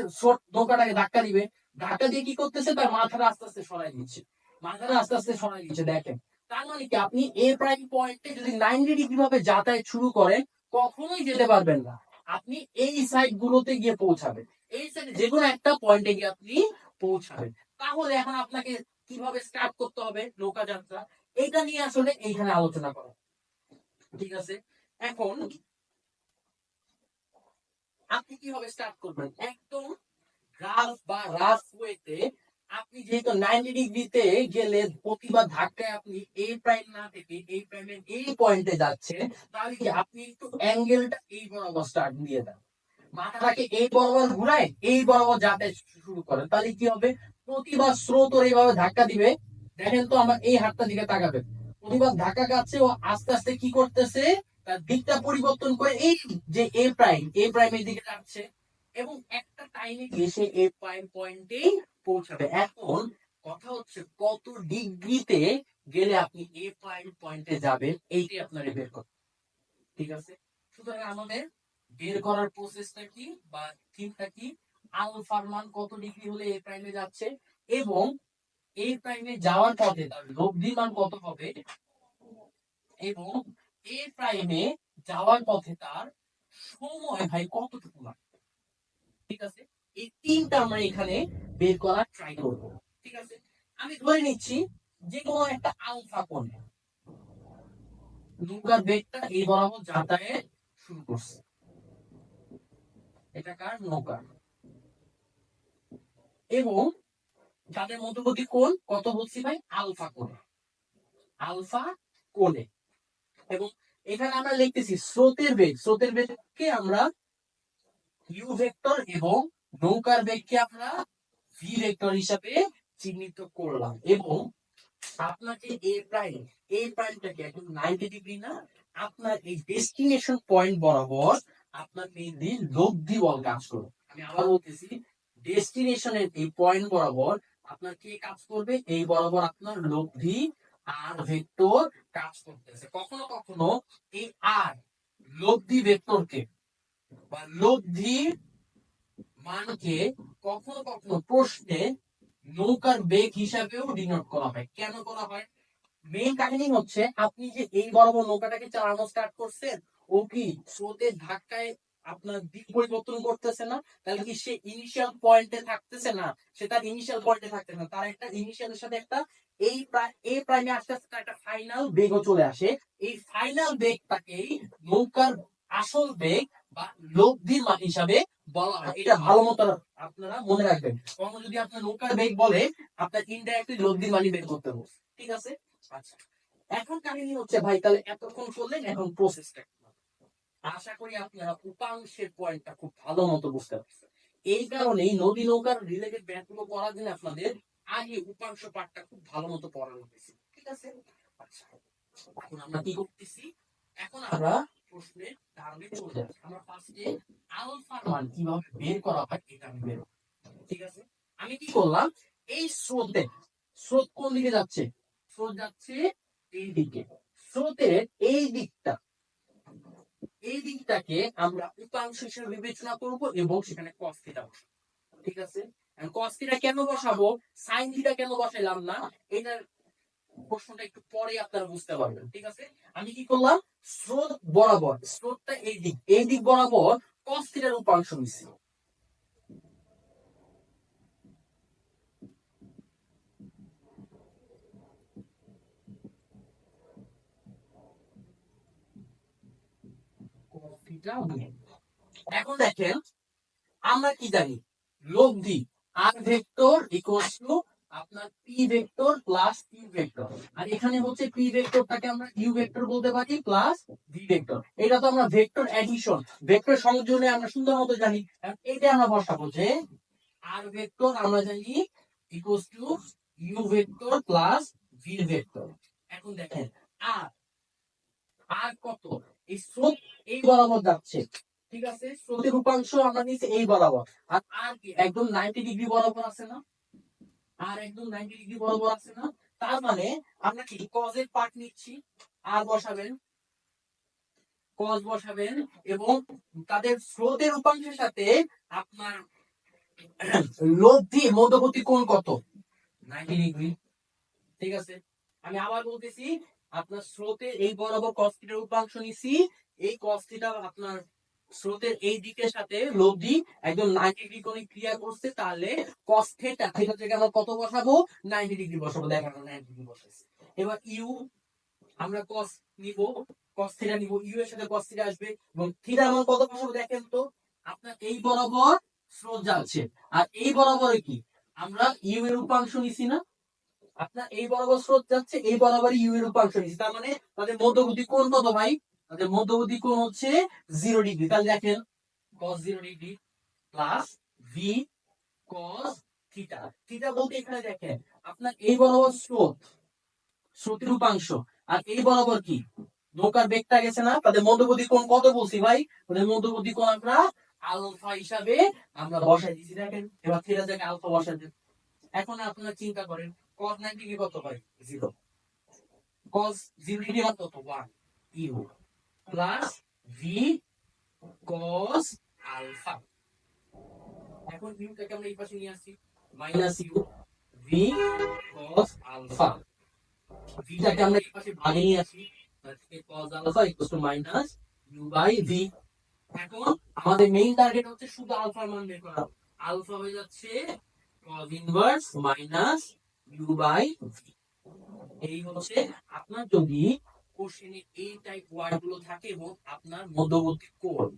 নৌকাটাকে ধাক্কা দিবে, ধাক্কা দিয়ে কি করতেছে, তার মাথাটা আস্তে আস্তে সরাই দিচ্ছে, মাথাটা আস্তে আস্তে সরাই দিচ্ছে। দেখেন তার মানে কি আপনি এ প্রাইম পয়েন্টে যদি 90 ডিগ্রি ভাবে যাতায়াত শুরু করেন কখনোই যেতে পারবেন না, আপনি এই সাইড গুলোতে গিয়ে পৌঁছাবেন, এই সাইডে যে কোনো একটা পয়েন্টে গিয়ে আপনি পৌঁছাবেন। তাহলে এখন আপনাকে কিভাবে স্টার্ট করতে হবে নৌকা যাত্রা, এটা নিয়ে আসলে এইখানে আলোচনা করা। ঠিক আছে, এখন আপনি কিভাবে স্টার্ট করবেন, একদম রাফ ওয়েতে আপনি যেহেতু 90 ডিগ্রিতে গেলে প্রতিবার ধাক্কায় আপনি এই প্রাইম না থেকে এই প্রাইমের এই পয়েন্টে যাচ্ছেন, তাহলে কি আপনি একটু অ্যাঙ্গেলটা এই বরাবর স্টার্ট দিয়ে দেন, মাথাটাকে এই বরাবর ঘুরায় এই বরাবর যাতে শুরু করেন, তাহলে কি হবে, প্রতিবার স্রোত ওর এইভাবে ধাক্কা দিবে। দেখেন তো আমার এই হাতটা দিকে তাকাবেন, প্রতিবার ধাক্কা খাচ্ছে ও আস্তে আস্তে কি করতেছে, তার দিকটা পরিবর্তন করে এই যে এ প্রাইমের দিকে যাচ্ছে, এবং একটা টাইমে গিয়ে সে এ প্রাইম পয়েন্টেই পৌঁছাবে। এখন কথা হচ্ছে কত ডিগ্রিতে গেলে আপনি এ প্রাইম পয়েন্টে যাবেন, এইটাই আপনার বের করতে। ঠিক আছে, সুতরাং আমাদের বের করার প্রসেসটা কি বা থিমটা কি, আলফার মান কত ডিগ্রি হলে এ প্রাইমে যাচ্ছে, এবং এ প্রাইমে যাওয়ার পথে তার লব্ধি মান কত হবে, এবং এ প্রাইমে যাওয়ার পথে তার সময় ভাই কতটুকু লাগবে। ঠিক আছে, এই তিনটা আমরা এখানে বের করার ট্রাই করব। ঠিক আছে, আমি ধরে নিচ্ছি যে কোনো একটা আলফা কোণে নৌকার বেগটা এই বরাবর যাতায়াত শুরু করছে, এটা কার নৌকা, এবং তাদের মধ্যবর্তী কোণ কত বলছি ভাই, আলফা কোণে, আলফা কোণে। এবং এখানে আমরা লিখতেছি স্রোতের বেগকে আমরা ইউ ভেক্টর এবং নৌকার বেগকে আমরা ভি ভেক্টর হিসাবে চিহ্নিত করলাম। এবং আপনাকে এই প্রাইমটাকে একদম 90 ডিগ্রি না, আপনার এই ডেস্টিনেশন পয়েন্ট বরাবর আপনার মেইনলি লব্ধি বল কাজ করবে। আমি আবার বলতেছি, ডেস্টিনেশনের এই পয়েন্ট বরাবর আপনার কি কাজ করবে, এই বরাবর আপনার লব্ধি আর ভেক্টর কাজ করতেছে। কখনো কখনো এই আর লব্ধি ভেক্টরকে বা লব্ধি মানকে কখনো কখনো প্রশ্নে নৌকার বেগ হিসাবেও ডিনোট করা হয়। কেন করা হয়, মেইন কাহিনী হচ্ছে আপনি যে এই বরাবর নৌকাটাকে চালানো স্টার্ট করছেন, ও কি স্রোতের ধাক্কায় আপনার দিক পরিবর্তন করতেছে না, তাহলে কি সে ইনিশিয়াল পয়েন্টে থাকতেছে না, সে তার ইনিশিয়াল পয়েন্টে থাকতেছে না, তার একটা ইনিশিয়ালের সাথে একটা এই প্রাইমে আস্তে আস্তে একটা ফাইনাল বেগও চলে আসে। এই ফাইনাল বেগটাকেই নৌকার আসল বেগ বা লব্ধির মান হিসাবে বলা হয়। এটা ভালো মতো আপনারা মনে রাখবেন, কখনো যদি আপনার নৌকার বেগ বলে আপনার ইনডাইরেক্টলি লব্ধির মানই বের করতে হবে। ঠিক আছে, আচ্ছা, এখন কাহিনী হচ্ছে ভাই, তাহলে এতক্ষণ করলেন, এখন প্রসেসটা আশা করি আপনারা উপাংশের পয়েন্টটা খুব ভালো মতো বুঝতে পারছেন। এই কারণেই নদী নৌকার রিলেটেড ব্যাপারগুলো পড়ার জন্য আপনাদের আগে উপাংশ পাঠটা খুব ভালো মতো পড়ানো হয়েছে। ঠিক আছে, আচ্ছা, এখন আমরা কি করতেছি, এখন আমরা প্রশ্নের ধারণে চলে যাচ্ছি। আমরা ফার্স্টে আলফার মান কিভাবে বের করা হয় এটা আমি বের করব। ঠিক আছে, আমি কি করলাম, এই স্রোত কোন দিকে যাচ্ছে, স্রোত যাচ্ছে এই দিকে, স্রোতের এই দিকটাকে আমরা উপাংশ হিসেবে বিবেচনা করব এবং সেখানে cos থিটা বসাবো। ঠিক আছে, cos থিটা কেন বসাবো, sin থিটা কেন বসাইলাম না, এটার প্রশ্নটা একটু পরে আপনারা বুঝতে পারবেন। ঠিক আছে, আমি কি করলাম, স্রোত বরাবর, স্রোতটা এই দিক বরাবর cos থিটার উপাংশ নিচ্ছি। এখন দেখেন আমরা কি জানি, লব্ধি আর ভেক্টর ইকুয়ালস টু আপনার P vector plus Q vector, আর এখানে হচ্ছে পি ভেক্টরটাকে আমরা ইউ ভেক্টর বলতে পারি প্লাস ভি ভেক্টর। এটা তো আমরা ভেক্টর অ্যাডিশন, ভেক্টর সংযোজনে আমরা সুন্দর মতো জানি। এটা আমরা বসাবো যে আর ভেক্টর আমরা জানি equals to u vector plus v vector. এখন দেখেন আর আর কত, এই স্রোত এই বরাবর যাচ্ছে, ঠিক আছে, স্রোতের উপাংশ আমরা নিচ্ছি এই বরাবর, আর আর কি একদম 90 ডিগ্রি বরাবর আছে না, আর একদম 90 ডিগ্রি বরাবর আছে না, তার মানে আমরা কি কজের পার্ট নিচ্ছি, আর বসাবেন, কজ বসাবেন, এবং তাদের স্রোতের উপাংশের সাথে আপনার লব্ধি মধ্যবর্তী কোণ কত, 90 ডিগ্রি। ঠিক আছে, আমি আবার বলতেছি, আপনার স্রোতে এই বরাবর cos থিটার উপাংশ নিছি, এই cos থিটা আপনার স্রোতের এই দিকের সাথে লব্ধি একদম 90 ডিগ্রি কোণে ক্রিয়া করছে, তাহলে cos থিটা, থিটা থেকে আমরা কত বসাবো? 90 ডিগ্রি বসাবো। দেখো 90 ডিগ্রি বসাইছি। এবার ইউ আমরা cos নিব, cos থিটা নিব, ইউ এর সাথে cos থিটা আসবে এবং থিটা মান কত বসাবো দেখেন তো। আপনার এই বরাবর স্রোত যাচ্ছে, আর এই বরাবরে কি আমরা ইউ এর উপাংশ নিছি না? আপনার এই বরাবর স্রোত যাচ্ছে, এই বরাবর ইউ এর উপাংশ নিছি, তার মানে তাদের মধ্যবর্তী কোণ কত ভাই? তাদের মধ্যবর্তী কোণ হচ্ছে 0 ডিগ্রি। তাহলে দেখেন cos 0 degree plus V cos theta. Theta বলতে এখানে দেখেন আপনার এই বরাবর স্রোত, স্রোতের উপাংশ, আর এই বরাবর কি নৌকার বেগটা গেছে না, তাদের মধ্যবর্তী কোণ কত বলছি ভাই? তাদের মধ্যবর্তী কোণ আমরা আলফা হিসাবে আমরা বসাই দিছি। দেখেন এবার থিটা জায়গায় আলফা বসাই দেন। এখন আপনারা চিন্তা করেন cos 90 ডিগ্রি কত হয়? 0। cos 0 ডিগ্রি মান কত? 1 U plus V cos alpha. এখন ইউটাকে আমরা এই পাশে নিয়ে আসি, minus U V cos alpha. ভিটাকে আমরা এই পাশে ভাগে নিয়ে আসি, তাহলে cos alpha equal to minus you by V. এখন আমাদের মেইন টার্গেট হচ্ছে শুধু আলফার মান বের করা। আলফা হয়ে যাচ্ছে cos inverse minus you by v. এই হচ্ছে আপনার যদি কোশ্চেনে এই টাইপ ওয়ার্ড গুলো থাকে এবং আপনার মধ্যবর্তী কোণ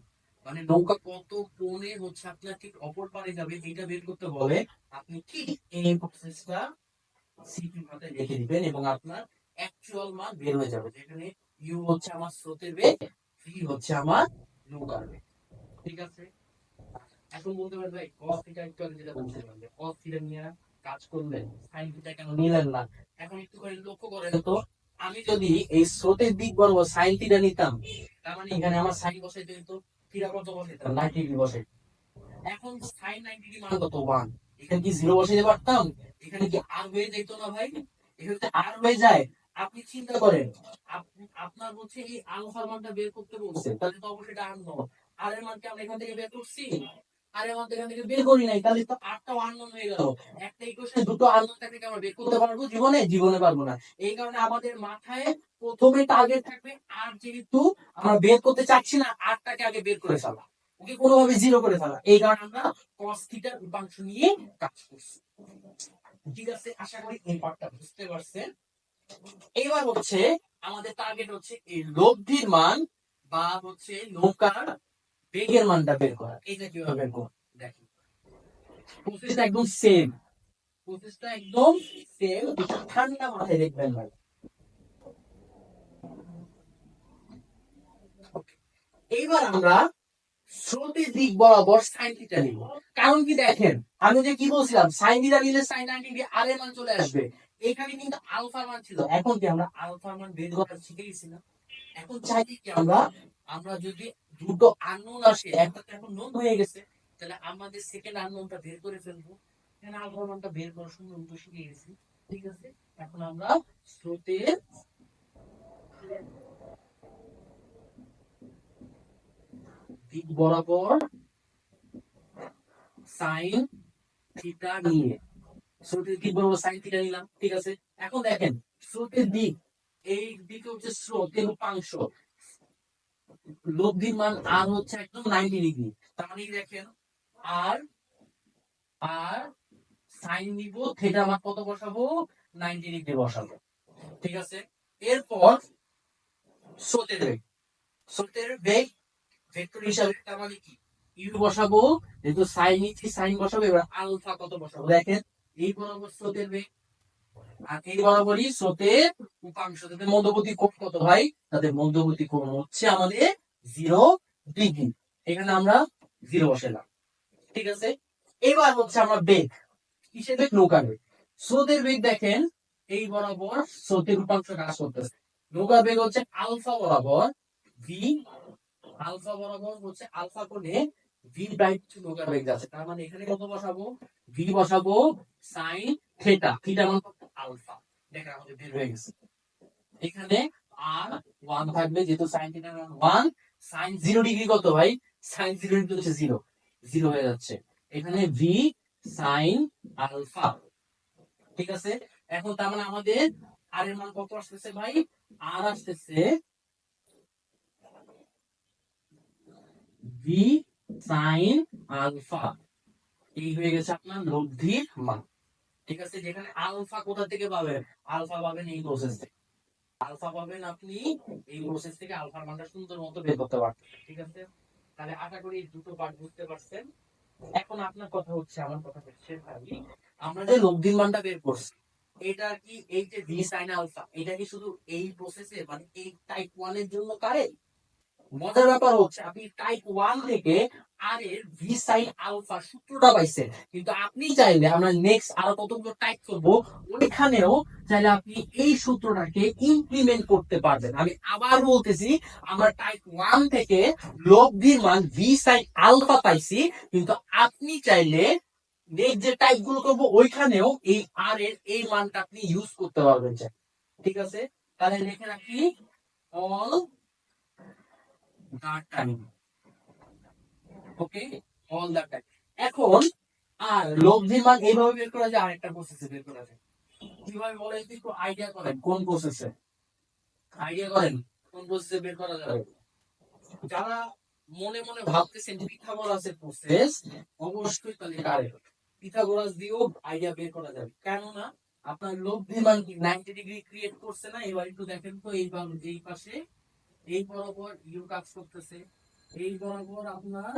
মানে নৌকা কত কোণে হচ্ছে আপনার ঠিক অপর পারে যাবে এটা বের করতে বলে, আপনি ঠিক এই প্রসেসটা সিকিউ খাতায় লিখে দিবেন এবং আপনার অ্যাকচুয়াল মান বের হয়ে যাবে, যেখানে ইউ হচ্ছে আমার স্রোতের বেগ, ভি হচ্ছে আমার নৌকার বেগ। ঠিক আছে, এখন বলতে পারেন ভাই cos থিটা একটু আগে যেটা বলছিলাম যে cos থিটা নিয়ে কাজ করলেন, sin থিটা কেন নিলেন না? এখন একটু করে লক্ষ্য করেন তো, আমি যদি এই স্রোতের দিক বরাবর sin থিটা নিতাম, তার মানে এখানে আমার sin বসাইতে হতো, থিটা কত বসাইতাম? 90 ডিগ্রি বসাই। এখন sin 90 ডিগ্রি মান কত? 1। এখানে কি 0 বসাইতে পারতাম? এখানে কি r হয়ে যেত না ভাই? এখানে যদি r হয়ে যায়, আপনি চিন্তা করেন আপনার হচ্ছে এই আলফার মানটা বের করতে বলছে, তাহলে তো অবশ্যই এটা আননোন। আর এর মানকে আমরা এখান থেকে বের করছি, আর এর মান এখান থেকে বের করি নাই, তাহলে তো আরটাও আননোন হয়ে গেল। একটা ইকুয়েশনে দুটো আননোন থাকলে কি আমরা বের করতে পারবো জীবনে? জীবনে পারবো না। এই কারণে আমাদের মাথায় প্রথমে টার্গেট থাকবে আর, যেহেতু আমরা বের করতে চাচ্ছি না, আরটাকে আগে বের করে ফেলা, ওকে কোনোভাবে 0 করে ফেলা। এই কারণে আমরা cos থিটার উপাংশ নিয়ে কাজ করছি। ঠিক আছে, আশা করি এই পার্টটা বুঝতে পারছেন। এবার হচ্ছে আমাদের টার্গেট হচ্ছে এই লব্ধির মান বা হচ্ছে নৌকার বেগের মানটা বের করা। এটা কিভাবে বের করব দেখেন, প্রসেসটা একদম সেম, প্রসেসটা একদম সেম, একটু ঠান্ডা মাথায় দেখবেন ভাই। এইবার আমরা স্রোতের দিক বরাবর sin থিটা নিব। কারণ কি দেখেন, আমি যে কি বলছিলাম sin থিটা নিলে sin 90 ডিগ্রি আর এর মান চলে আসবে। এখানে কিন্তু আলফার মান ছিল, এখন কি আমরা আলফার মান বের করা শিখে গেছি না? এখন চাইলে কি আমরা আমরা যদি দুটো আননোন আসে, একটা তো এখন নোন হয়ে গেছে, তাহলে আমাদের সেকেন্ড আননোনটা বের করে ফেলবো। এখানে আলফার মানটা বের করা সুন্দর মতো শিখে গেছি। ঠিক আছে, এখন আমরা স্রোতের দিক বরাবর sin থিটা নিয়ে স্রোতের দিক বরাবর sin থিটা নিলাম। ঠিক আছে, এখন দেখেন স্রোতের দিক, এই দিকে হচ্ছে স্রোতের উপাংশ, লব্ধির মান আর হচ্ছে একদম 90 ডিগ্রি, তার মানে দেখেন আর আর sin নিব, থিটা মান কত বসাবো? 90 ডিগ্রি বসাবো। ঠিক আছে, এরপর স্রোতের বেগ, স্রোতের বেগ ভেক্টর হিসাবে তার মানে কি ইউ বসাবো, যেহেতু sin নিচ্ছি sin বসাবো। এবার আলফা কত বসাবো দেখেন, এই বরাবর স্রোতের বেগ আর এই বরাবরই স্রোতের উপাংশ, তাদের মধ্যবর্তী কোণ কত ভাই? তাদের মধ্যবর্তী কোণ হচ্ছে আমাদের 0 ডিগ্রি। এখানে আমরা 0 বসালাম। ঠিক আছে, এবার হচ্ছে আমরা বেগ হিসেবে নৌকার বেগ, স্রোতের বেগ দেখেন এই বরাবর স্রোতের উপাংশ কাজ করতেছে। নৌকার বেগ হচ্ছে আলফা বরাবর ভি, আলফা বরাবর হচ্ছে আলফা কোণে ভি প্রাইম নৌকার বেগ যাচ্ছে, তার মানে এখানে কত বসাবো? ভি বসাবো sin থিটা, থিটা মান কত? আলফা। দেখেন আমাদের বের হয়ে গেছে। এখানে আর 1 থাকবে, যেহেতু sin থিটা মান 1, sin 0 ডিগ্রি কত ভাই? sin 0 ডিগ্রি হচ্ছে 0, 0 হয়ে যাচ্ছে। এখানে ভি sin আলফা। ঠিক আছে, এখন তার মানে আমাদের আর এর মান কত আসতেছে ভাই? আর আসতেছে v ভি সাইন আলফা, এই হয়ে গেছে আপনার লব্ধির মান। ঠিক আছে, যেখানে আলফা কোথা থেকে পাবেন, আলফা পাবেন এই প্রসেস থেকে, আলফা পাবেন আপনি এই প্রসেস থেকে, আলফার মানটা সুন্দর মতো বের করতে পারবেন। ঠিক আছে, তাহলে আশা করি এই দুটো পার্ট বুঝতে পারছেন। এখন আপনার কথা হচ্ছে, আমার কথা হচ্ছে ভাই, আমরা যে লব্ধির মানটা বের করছি, এটা কি এই যে ভি সাইন আলফা, এটা কি শুধু এই প্রসেসে মানে এই টাইপ 1 এর জন্য কারেক্ট? মজার ব্যাপার হচ্ছে আপনি টাইপ 1 থেকে আর এর ভি সাইন আলফা সূত্রটা পাইছেন, কিন্তু আপনি চাইলে, আমরা নেক্সট আরো কতগুলো টাইপ করব, ওইখানেও চাইলে আপনি এই সূত্রটাকে ইমপ্লিমেন্ট করতে পারবেন। আমি আবার বলতেছি, আমরা টাইপ 1 থেকে লব্ধির মান ভি সাইন আলফা পাইছি, কিন্তু আপনি চাইলে নেক্সট যে টাইপ গুলো করবো ওইখানেও এই আর এর এই মানটা আপনি ইউজ করতে পারবেন। ঠিক আছে, তাহলে লিখে রাখি all the time. Okay, all the time. এখন আর লব্ধির মান এইভাবে বের করা যায়, আরেকটা প্রসেসে বের করা যায়। কিভাবে বলেন তো, একটু আইডিয়া করেন কোন প্রসেসে, আইডিয়া করেন কোন প্রসেসে বের করা যাবে। যারা মনে মনে ভাবতেছেন পিথাগোরাসের প্রসেস, অবশ্যই তাহলে কারেক্ট, পিথাগোরাস দিয়েও আইডিয়া বের করা যাবে। কেননা আপনার লব্ধির মান কি 90 ডিগ্রি ক্রিয়েট করছে না? এবার একটু দেখেন তো, এই পাশে এই বরাবর ইউ কাজ করতেছে, এই বরাবর আপনার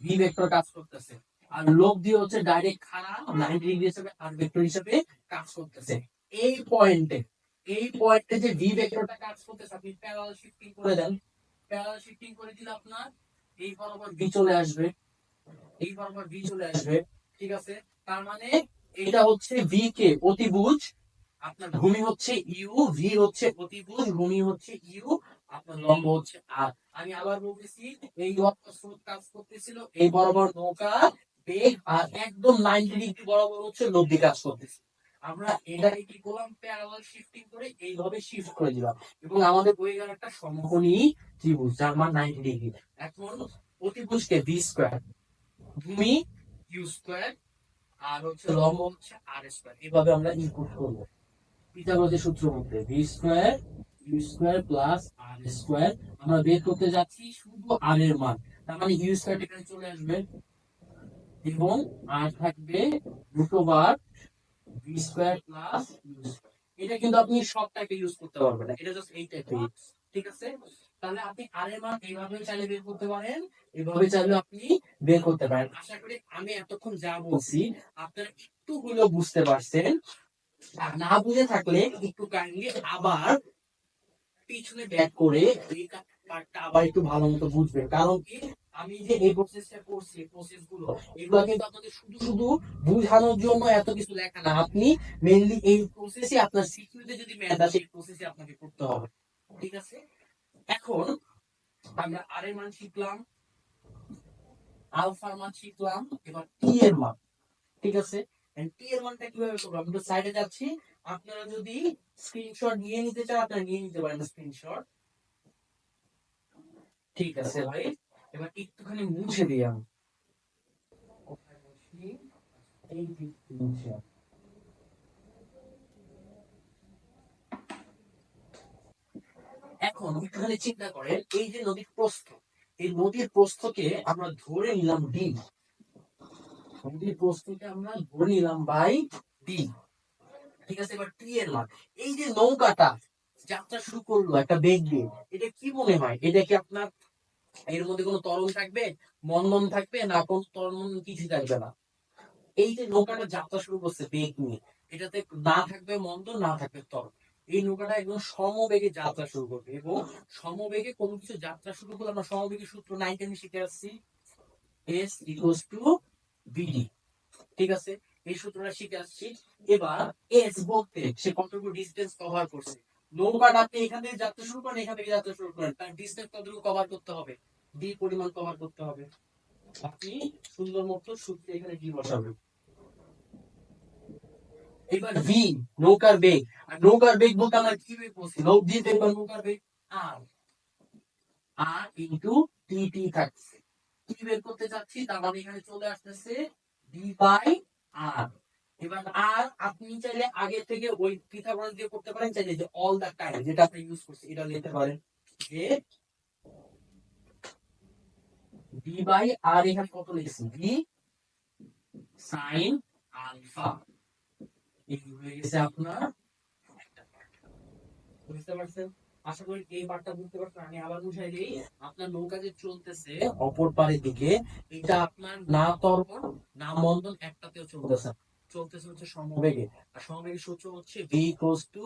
ভি ভেক্টর কাজ করতেছে, আর লব্ধি হচ্ছে ডাইরেক্ট খাড়া 90 ডিগ্রি হিসেবে আর ভেক্টর হিসেবে কাজ করতেছে। এই পয়েন্টে, এই পয়েন্টে যে ভি ভেক্টরটা কাজ করতেছে, আপনি প্যারালাল শিফটিং করে দেন, প্যারালাল শিফটিং করে দিলে আপনার এই বরাবর ভি চলে আসবে, এই বরাবর ভি চলে আসবে। ঠিক আছে, তার মানে এটা হচ্ছে ভি কে অতিভুজ, আপনার ভূমি হচ্ছে ইউ, ভি হচ্ছে অতিভুজ, ভূমি হচ্ছে ইউ, আপনার লম্ব হচ্ছে আর। আমি আবার বলতেছি, এই স্রোত কাজ করতেছিল এই বরাবর নৌকা বেগ, আর একদম 90 ডিগ্রি বরাবর হচ্ছে লব্ধি কাজ করতেছে। আমরা এটাকে কি করলাম, প্যারালাল শিফটিং করে এইভাবে শিফট করে দিলাম, এবং আমাদের হয়ে গেল একটা সমকোণী ত্রিভুজ যার মান 90 ডিগ্রি। এখন অতিভুজকে ভি স্কয়ার, ভূমি ইউ স্কয়ার, আর হচ্ছে লম্ব হচ্ছে আর স্কয়ার, এভাবে আমরা ইনপুট করবো। পিথাগোরাসের সূত্র মধ্যে v square u square plus R square, আমরা বের করতে যাচ্ছি শুধু আর এর মান, তার মানে ইউ স্কয়ার এখানে চলে আসবে, এবং আর থাকবে √, v square plus u square. এটা কিন্তু আপনি সব টাইপে ইউজ করতে পারবেন না, এটা জাস্ট এই টাইপে। ঠিক আছে, তাহলে আপনি আর এর মান এইভাবে চাইলে বের করতে পারেন, এভাবে চাইলে আপনি বের করতে পারেন। আশা করি আমি এতক্ষণ যা বলছি আপনারা একটু হলেও বুঝতে পারছেন। আর না বুঝে থাকলে একটু কাইন্ডলি আবার পিছনে ব্যাক করে এই পার্টটা আবার একটু ভালো মতো বুঝবেন। কারণ কি, আমি যে এই প্রসেসটা করছি, প্রসেস গুলো এগুলো কিন্তু আপনাদের শুধু শুধু বুঝানোর জন্য এত কিছু লেখা না, আপনি মেইনলি এই প্রসেসে আপনার সিকিউরিটি যদি ম্যাথ আসে, এই প্রসেসে আপনাকে করতে হবে। ঠিক আছে, এখন আমরা আর এর মান শিখলাম, আলফার মান শিখলাম, এবার টি এর মান। ঠিক আছে, টি এর মানটা কিভাবে করবো, আমি তো সাইডে যাচ্ছি, আপনারা যদি স্ক্রিনশট নিয়ে নিতে চান আপনারা নিয়ে নিতে পারেন স্ক্রিনশট। ঠিক আছে ভাই, এবার একটুখানি মুছে দিই আমি, কোথায় মুছি, এই দিকটি মুছে। এখন একটুখানি চিন্তা করেন, এই যে নদীর প্রস্থ, এই নদীর প্রস্থকে আমরা ধরে নিলাম ডি, নদীর প্রস্থকে আমরা ধরে নিলাম বাই ডি। ঠিক আছে, এবার টি এর মান, এই যে নৌকাটা যাত্রা শুরু করলো একটা বেগ দিয়ে, এটা কি মনে হয়, এটা কি আপনার এর মধ্যে কোনো তরল থাকবে, মন্দন থাকবে না, কোন তরল কিছু থাকবে না। এই যে নৌকাটা যাত্রা শুরু করছে বেগ নিয়ে, এটাতে না থাকবে মন্দন, না থাকবে তরল। এই নৌকাটা একদম সমবেগে যাত্রা শুরু করবে, এবং সমবেগে কোনো কিছু যাত্রা শুরু করলে আমরা সমবেগের সূত্র 9 আমি শিখে আসছি, এস ইকুয়ালস টু বিডি। ঠিক আছে, এই সূত্রটা শিখে আসছি। এবার এস বলতে সে কতটুকু ডিসটেন্স কভার করছে, নৌকাটা আপনি এখান থেকে যাত্রা শুরু করেন, এখান থেকে যাত্রা শুরু করেন, তার ডিসটেন্স কতটুকু কভার করতে হবে, ডি পরিমাণ কভার করতে হবে। আপনি সুন্দর মতো সূত্রে এখানে ডি বসাবেন। এবার ভি নৌকার বেগ, আর নৌকার বেগ বলতে আমরা কি বেগ বলছি, লব্ধির বেগ বা নৌকার বেগ আর, আর ইনটু টি টি থাকছে, কি বের করতে চাচ্ছি, তার মানে এখানে চলে আসতেছে ডি বাই আর। এবার আর আপনি চাইলে আগে থেকে ওই পিথাগোরাস দিয়ে করতে পারেন, চাইলে যে অল দা টাইম যেটা আপনি ইউজ করছি এটা নিতে পারেন, যে ডি বাই আর এখানে কত লিখছি ভি সাইন আলফা, এই হয়ে গেছে আপনার। বুঝতে পারছেন? আশা করি এই পার্টটা বুঝতে পারছেন। আমি আবার বুঝাই দিই, আপনার নৌকা যে চলতেছে অপর পারের দিকে, এটা আপনার না তরণ না মন্দন একটাতেও চলতেছে না। চলতেছে হচ্ছে সমবেগে। আর সমবেগের সূত্র হচ্ছে V equals to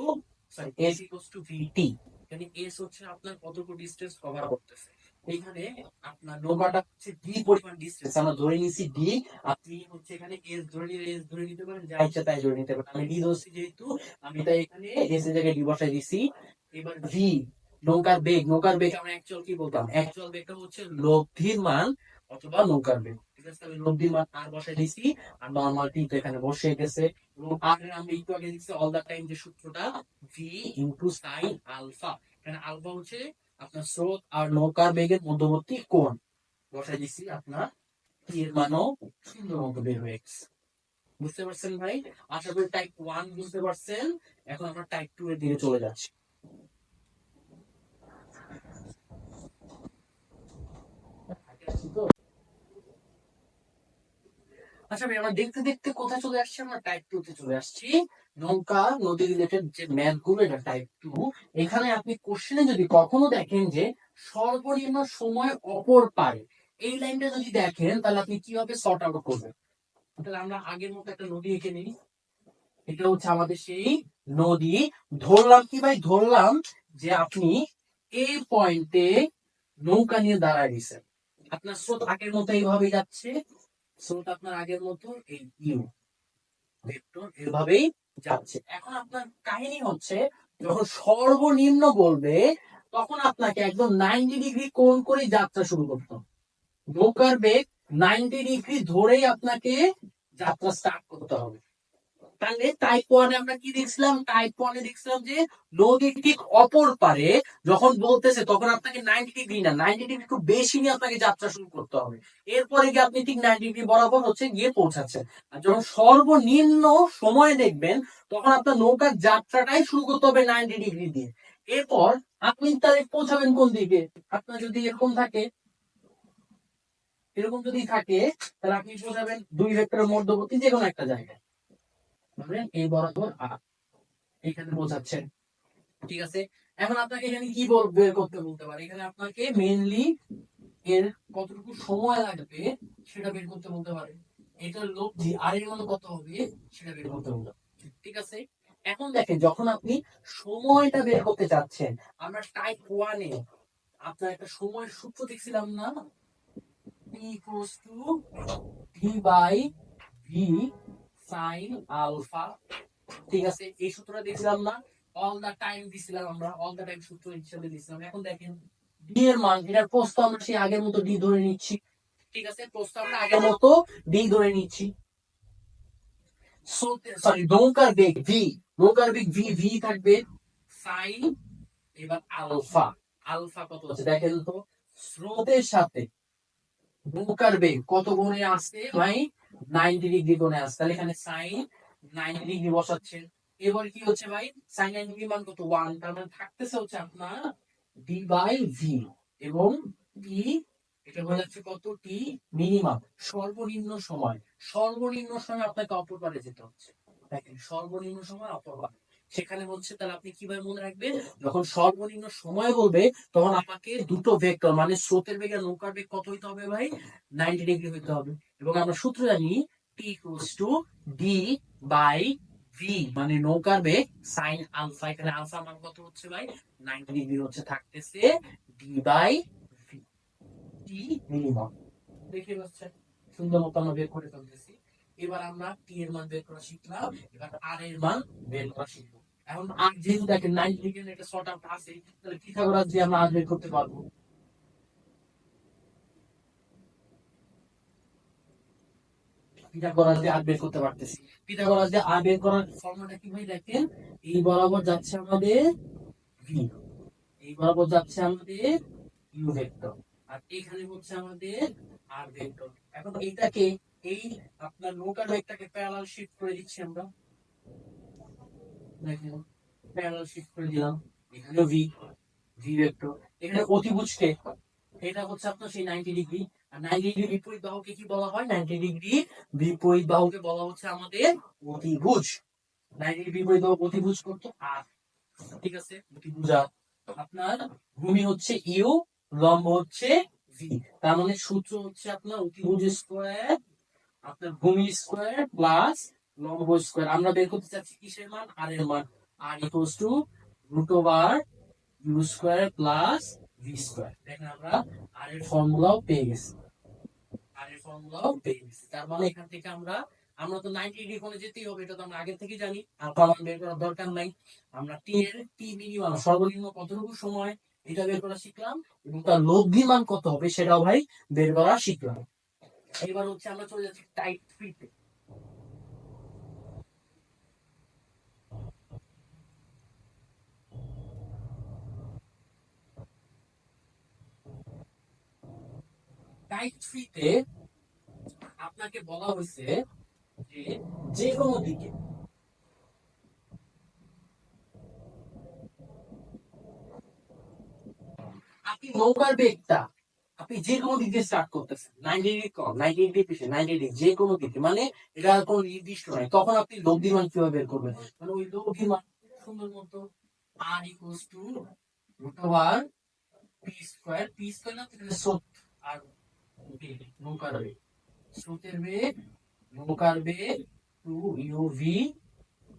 sorry S equals to VT. এখানে এস হচ্ছে আপনার কতটুকু ডিসটেন্স কভার করতেছে। এখানে আপনার নৌকাটা হচ্ছে ডি পরিমাণ ডিসটেন্স আমরা ধরে নিছি ডি, আপনি হচ্ছে এখানে এস ধরে নিলে এস ধরে নিতে পারেন, যা ইচ্ছা তাই ধরে নিতে পারেন। আমি ডি ধরছি যেহেতু আমি তাই এখানে এস এর জায়গায় ডি বসাই দিছি। এবার ভি নৌকার বেগ, নৌকার বেগ আমরা অ্যাকচুয়াল কি বলতাম, অ্যাকচুয়াল বেগটা হচ্ছে লব্ধির মান অথবা নৌকার বেগ। ঠিক আছে, আমি লব্ধির মান আর বসাই দিছি, আর নরমাল টি তো এখানে বসে গেছে। এবং আর এর আমরা একটু আগে দিচ্ছি অল দা টাইম যে সূত্রটা ভি ইনটু সাইন আলফা। এখানে আলফা হচ্ছে আপনার স্রোত আর নৌকার বেগের মধ্যবর্তী কোণ, বসাই দিছি। আপনার টি এর মানও সুন্দর মতো বের হয়ে গেছে। বুঝতে পারছেন ভাই? আশা করি টাইপ 1 বুঝতে পারছেন। এখন আমরা টাইপ 2 এর দিকে চলে যাচ্ছি। আচ্ছা ভাই, আমরা দেখতে দেখতে কোথায় চলে আসছি, আমরা টাইপ 2 তে চলে আসছি। নৌকা নদী রিলেটেড যে ম্যাথ গুলো, এটা টাইপ 2। এখানে আপনি কোশ্চেনে যদি কখনো দেখেন যে সর্বনিম্ন সময় অপর পারে, এই লাইনটা যদি দেখেন তাহলে আপনি কিভাবে সর্ট আউট করবেন। তাহলে আমরা আগের মতো একটা নদী এঁকে নিই। এটা হচ্ছে আমাদের সেই নদী। ধরলাম কি ভাই, ধরলাম যে আপনি এই পয়েন্টে নৌকা নিয়ে দাঁড়ায় দিয়েছেন। আপনার স্রোত আগের মতো এইভাবেই যাচ্ছে, স্রোত আপনার আগের মতো এই ইউ ভেক্টর এভাবেই যাচ্ছে। এখন আপনার কাহিনী হচ্ছে, যখন সর্বনিম্ন বলবে তখন আপনাকে একদম 90 ডিগ্রি কোণ করে যাত্রা শুরু করতে হবে। নৌকার বেগ 90 ডিগ্রি ধরেই আপনাকে যাত্রা স্টার্ট করতে হবে। তাহলে টাইপ 1 আমরা কি দেখছিলাম, টাইপ 1 দেখছিলাম যে নদী ঠিক অপর পারে যখন বলতেছে তখন আপনাকে 90 ডিগ্রি না, 90 ডিগ্রি খুব বেশি নিয়ে আপনাকে যাত্রা শুরু করতে হবে। এরপরে গিয়ে আপনি ঠিক 90 ডিগ্রি বরাবর হচ্ছে গিয়ে পৌঁছাচ্ছেন। আর যখন সর্বনিম্ন সময় দেখবেন তখন আপনার নৌকার যাত্রাটাই শুরু করতে হবে 90 ডিগ্রি দিয়ে। এরপর আপনি তাহলে পৌঁছাবেন কোন দিকে, আপনার যদি এরকম থাকে, এরকম যদি থাকে তাহলে আপনি পৌঁছাবেন দুই ভেক্টরের মধ্যবর্তী যে কোনো একটা জায়গায়, ধরেন এই বরাবর আর এখানে বোঝাচ্ছেন। ঠিক আছে, এখন আপনাকে এখানে কি বের করতে বলতে পারে, এখানে আপনাকে মেইনলি এর কতটুকু সময় লাগবে সেটা বের করতে বলতে পারে। এটার লব্ধি আর এর মান কত হবে সেটা বের করতে বলতে পারে। ঠিক আছে, এখন দেখেন যখন আপনি সময়টা বের করতে চাচ্ছেন, আমরা টাইপ 1 এ আপনার একটা সময়ের সূত্র দেখছিলাম না, T equals to D by V sin alpha। ঠিক আছে, এই সূত্রটা দেখছিলাম না, অল দা টাইম দিছিলাম আমরা, অল দা টাইম সূত্র হিসেবে দিছিলাম। এখন দেখেন ডি এর মান, এটার প্রস্থ আমরা সেই আগের মতো ডি ধরে নিচ্ছি। ঠিক আছে, প্রস্থ আমরা আগের মতো ডি ধরে নিচ্ছি। সরি, নৌকার বেগ ভি, নৌকার বেগ ভি, ভি থাকবে সাইন, এবার আলফা, আলফা কত আছে দেখেন তো, স্রোতের সাথে নৌকার বেগ কত গুণে আসছে ভাই, 90 ডিগ্রি কোণে আসছে। তাহলে এখানে সাইন 90 ডিগ্রি বসাচ্ছেন। এবার কি হচ্ছে ভাই, সাইন 90 মান কত 1, তার মানে থাকতেছে হচ্ছে আপনার ডি বাই ভি এবং টি, এটা হয়ে যাচ্ছে কত টি মিনিমাম, সর্বনিম্ন সময়। সর্বনিম্ন সময় আপনাকে অপর পারে যেতে হচ্ছে। দেখেন সর্বনিম্ন সময় অপর পারে, সেখানে হচ্ছে তাহলে আপনি কিভাবে মনে রাখবেন, যখন সর্বনিম্ন সময় বলবে তখন আমাকে দুটো ভেক্টর মানে স্রোতের বেগ আর নৌকার বেগ কত হইতে হবে ভাই, 90 ডিগ্রি হইতে হবে। এবং আমরা সূত্র জানি T equals to D by V মানে নৌকার বেগ সাইন আলফা। এখানে আলফা মান কত হচ্ছে ভাই, 90 ডিগ্রি হচ্ছে থাকতেছে D by V, T minimum. দেখে পাচ্ছেন সুন্দর মতো আমরা বের করে ফেলতেছি। এবার আমরা টি এর মান বের করা শিখলাম, এবার আর এর মান বের করা শিখবো। এখন আর যেহেতু দেখেন 90 ডিগ্রি একটা শর্ট আউট আছে, তাহলে পিথাগোরাস দিয়ে আমরা আর বের করতে পারবো। পিথাগোরাস দিয়ে আর বের করতে পারতেছি। পিথাগোরাস দিয়ে আর বের করার ফর্মুলাটা কি ভাই দেখেন, এই বরাবর যাচ্ছে আমাদের ভি, এই বরাবর যাচ্ছে আমাদের ইউ ভেক্টর, আর এখানে হচ্ছে আমাদের আর ভেক্টর। এখন এইটাকে এই আপনার নৌকার বেগটাকে প্যারালাল শিফট করে দিচ্ছি আমরা, দেখেন প্যারালাল শিফট করে দিলাম। এখানে ভি, ভি ভেক্টর, এখানে অতিভুজকে এটা হচ্ছে আপনার সেই 90 ডিগ্রি। আর 90 ডিগ্রি বিপরীত বাহুকে কি বলা হয়? 90 ডিগ্রি বিপরীত বাহুকে বলা হচ্ছে আমাদের অতিভুজ। 90 ডিগ্রি বিপরীত বাহু অতিভুজ করতো আর, ঠিক আছে, অতিভুজ আর। আপনার ভূমি হচ্ছে ইউ, লম্ব হচ্ছে ভি। তার মানে সূত্র হচ্ছে আপনার অতিভুজ স্কয়ার, আপনার ভূমি স্কয়ার প্লাস লম্ব স্কয়ার। আমরা বের করতে চাচ্ছি কিসের মান? আর এর মান। R equals to root over U square plus V square. দেখেন আমরা আর এর ফর্মুলাও পেয়ে গেছি। আর এর ফর্মুলাও পেয়ে গেছি। তার মানে এখান থেকে আমরা আমরা তো 90 ডিগ্রি কোণে যেতেই হবে, এটা তো আমরা আগে থেকে জানি, আর কমন বের করার দরকার নাই। আমরা টি এর টি মিনিমাম সর্বনিম্ন কতটুকু সময় এটা বের করা শিখলাম, এবং তার লব্ধি মান কত হবে সেটাও ভাই বের করা শিখলাম। এবার হচ্ছে আমরা চলে যাচ্ছি টাইপ 3 তে। টাইপ 3 তে আপনাকে বলা হয়েছে যে যে কোনো দিকে আপনি নৌকার বেগটা আপনি যে কোনো দিক দিয়ে স্টার্ট করতেছেন, 90 ডিগ্রি কম, 90 ডিগ্রি পিছিয়ে, 90 ডিগ্রি যে কোনো দিকে, মানে এটা কোনো নির্দিষ্ট নয়। তখন আপনি লব্ধি মান কিভাবে বের করবেন? মানে ওই লব্ধি মান সুন্দর মতো R equals to root over P square, P square না তাহলে স্রোত আর বেগ, নৌকার বেগ, স্রোতের বেগ, নৌকার বেগ টু ইউভি